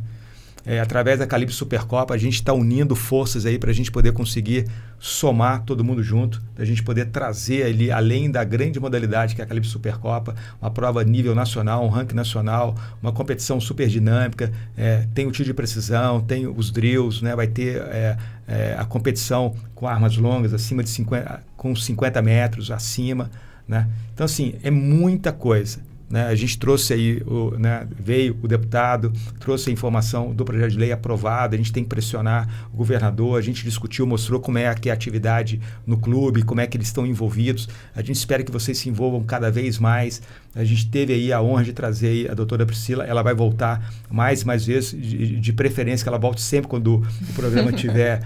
através da Calibre Supercopa, a gente está unindo forças aí para a gente poder conseguir somar todo mundo junto, a gente poder trazer ali, além da grande modalidade que é a Calibre Supercopa, uma prova nível nacional, um ranking nacional, uma competição super dinâmica, tem o tiro de precisão, tem os drills, né? Vai ter a competição com armas longas, acima de 50 metros, acima, né? Então, assim, é muita coisa. Né? A gente trouxe aí, veio o deputado, trouxe a informação do projeto de lei aprovado, a gente tem que pressionar o governador, a gente discutiu, mostrou como é que é a atividade no clube, como é que eles estão envolvidos, a gente espera que vocês se envolvam cada vez mais. A gente teve aí a honra de trazer aí a doutora Priscila, ela vai voltar mais vezes, de preferência que ela volte sempre quando o programa estiver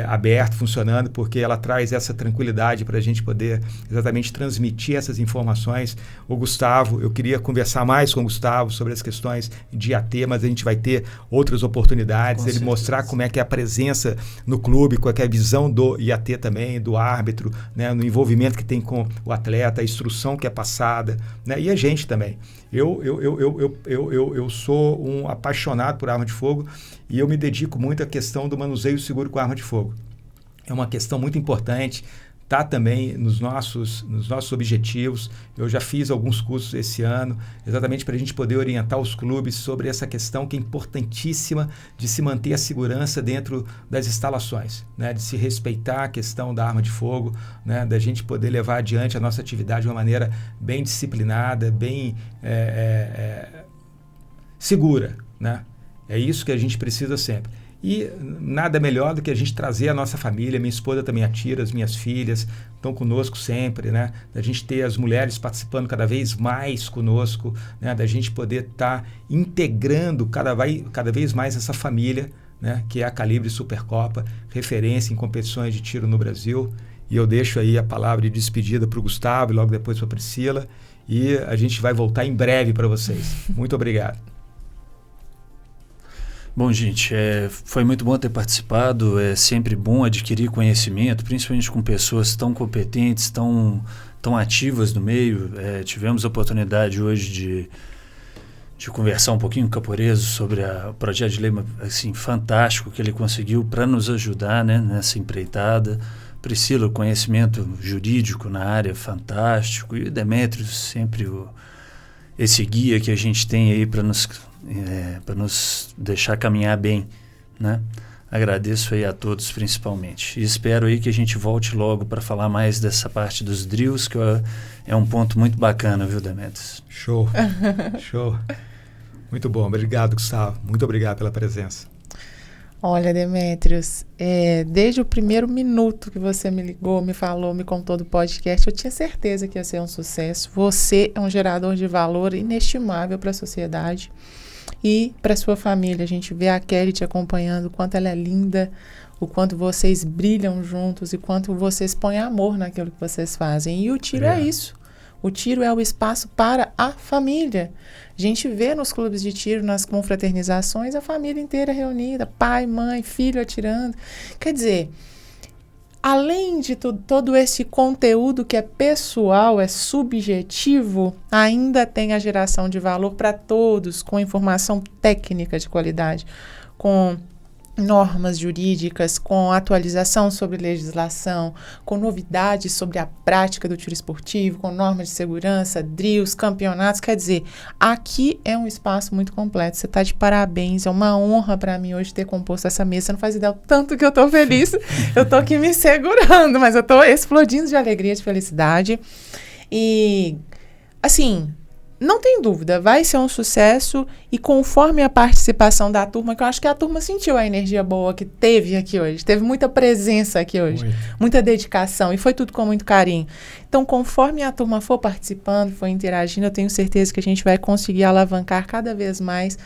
aberto, funcionando, porque ela traz essa tranquilidade para a gente poder exatamente transmitir essas informações. O Gustavo, eu queria conversar mais com o Gustavo sobre as questões de IAT, mas a gente vai ter outras oportunidades, ele mostrar como é que é a presença no clube, qual é a visão do IAT também, do árbitro, né, no envolvimento que tem com o atleta, a instrução que é passada, né, e a gente também. Eu sou um apaixonado por arma de fogo e eu me dedico muito à questão do manuseio seguro com arma de fogo. É uma questão muito importante, está também nos nossos objetivos. Eu já fiz alguns cursos esse ano, exatamente para a gente poder orientar os clubes sobre essa questão que é importantíssima de se manter a segurança dentro das instalações, né? De se respeitar a questão da arma de fogo, né? Da gente poder levar adiante a nossa atividade de uma maneira bem disciplinada, bem segura, né? É isso que a gente precisa sempre. E nada melhor do que a gente trazer a nossa família. Minha esposa também atira, as minhas filhas estão conosco sempre, né? Da gente ter as mulheres participando cada vez mais conosco, né? Da gente poder estar integrando cada vez mais essa família, né? Que é a Calibre Supercopa, referência em competições de tiro no Brasil. E eu deixo aí a palavra de despedida para o Gustavo e logo depois para a Priscila. E a gente vai voltar em breve para vocês. Muito obrigado. Bom, gente, foi muito bom ter participado, é sempre bom adquirir conhecimento, principalmente com pessoas tão competentes, tão ativas no meio. Tivemos a oportunidade hoje de conversar um pouquinho com o Caporeso sobre o projeto de lei assim, fantástico que ele conseguiu para nos ajudar, né, nessa empreitada. Priscila, conhecimento jurídico na área fantástico, e o Demetrios, sempre esse guia que a gente tem aí para nos deixar caminhar bem, né? Agradeço aí a todos principalmente e espero aí que a gente volte logo para falar mais dessa parte dos drills, que é um ponto muito bacana, viu, Demetrios? Show. Muito bom, obrigado, Gustavo, muito obrigado pela presença. Olha, Demetrios, desde o primeiro minuto que você me ligou, me falou, me contou do podcast, eu tinha certeza que ia ser um sucesso. Você é um gerador de valor inestimável para a sociedade e para sua família. A gente vê a Kelly te acompanhando, o quanto ela é linda, o quanto vocês brilham juntos e quanto vocês põem amor naquilo que vocês fazem. E o tiro é isso. O tiro é o espaço para a família. A gente vê nos clubes de tiro, nas confraternizações, a família inteira reunida, pai, mãe, filho atirando. Quer dizer, além de todo esse conteúdo que é pessoal, é subjetivo, ainda tem a geração de valor para todos, com informação técnica de qualidade, com normas jurídicas, com atualização sobre legislação, com novidades sobre a prática do tiro esportivo, com normas de segurança, drills, campeonatos. Quer dizer, aqui é um espaço muito completo. Você está de parabéns, é uma honra para mim hoje ter composto essa mesa. Você não faz ideia o tanto que eu estou feliz. Eu estou aqui me segurando, mas eu estou explodindo de alegria, de felicidade. E, assim, não tem dúvida, vai ser um sucesso e conforme a participação da turma, que eu acho que a turma sentiu a energia boa que teve aqui hoje, teve muita presença aqui hoje, muita dedicação e foi tudo com muito carinho. Então, conforme a turma for participando, for interagindo, eu tenho certeza que a gente vai conseguir alavancar cada vez mais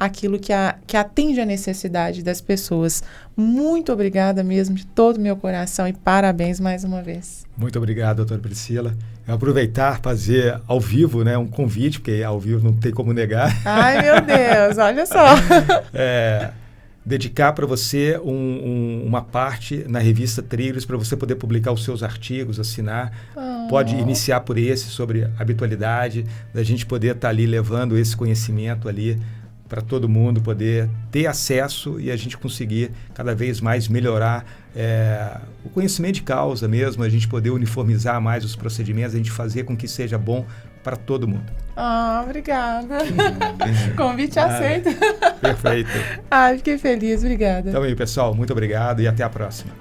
aquilo que atende a necessidade das pessoas. Muito obrigada mesmo, de todo o meu coração e parabéns mais uma vez. Muito obrigado, doutora Priscila. Eu aproveitar, fazer ao vivo, né, um convite, porque ao vivo não tem como negar. Ai, meu Deus, olha só. Dedicar para você uma parte na revista Trilhos para você poder publicar os seus artigos, assinar. Pode iniciar por esse, sobre habitualidade, da gente poder estar ali levando esse conhecimento ali para todo mundo poder ter acesso e a gente conseguir cada vez mais melhorar o conhecimento de causa mesmo, a gente poder uniformizar mais os procedimentos, a gente fazer com que seja bom para todo mundo. Obrigada. Convite aceito. Perfeito. Fiquei feliz, obrigada. Então aí, pessoal, muito obrigado e até a próxima.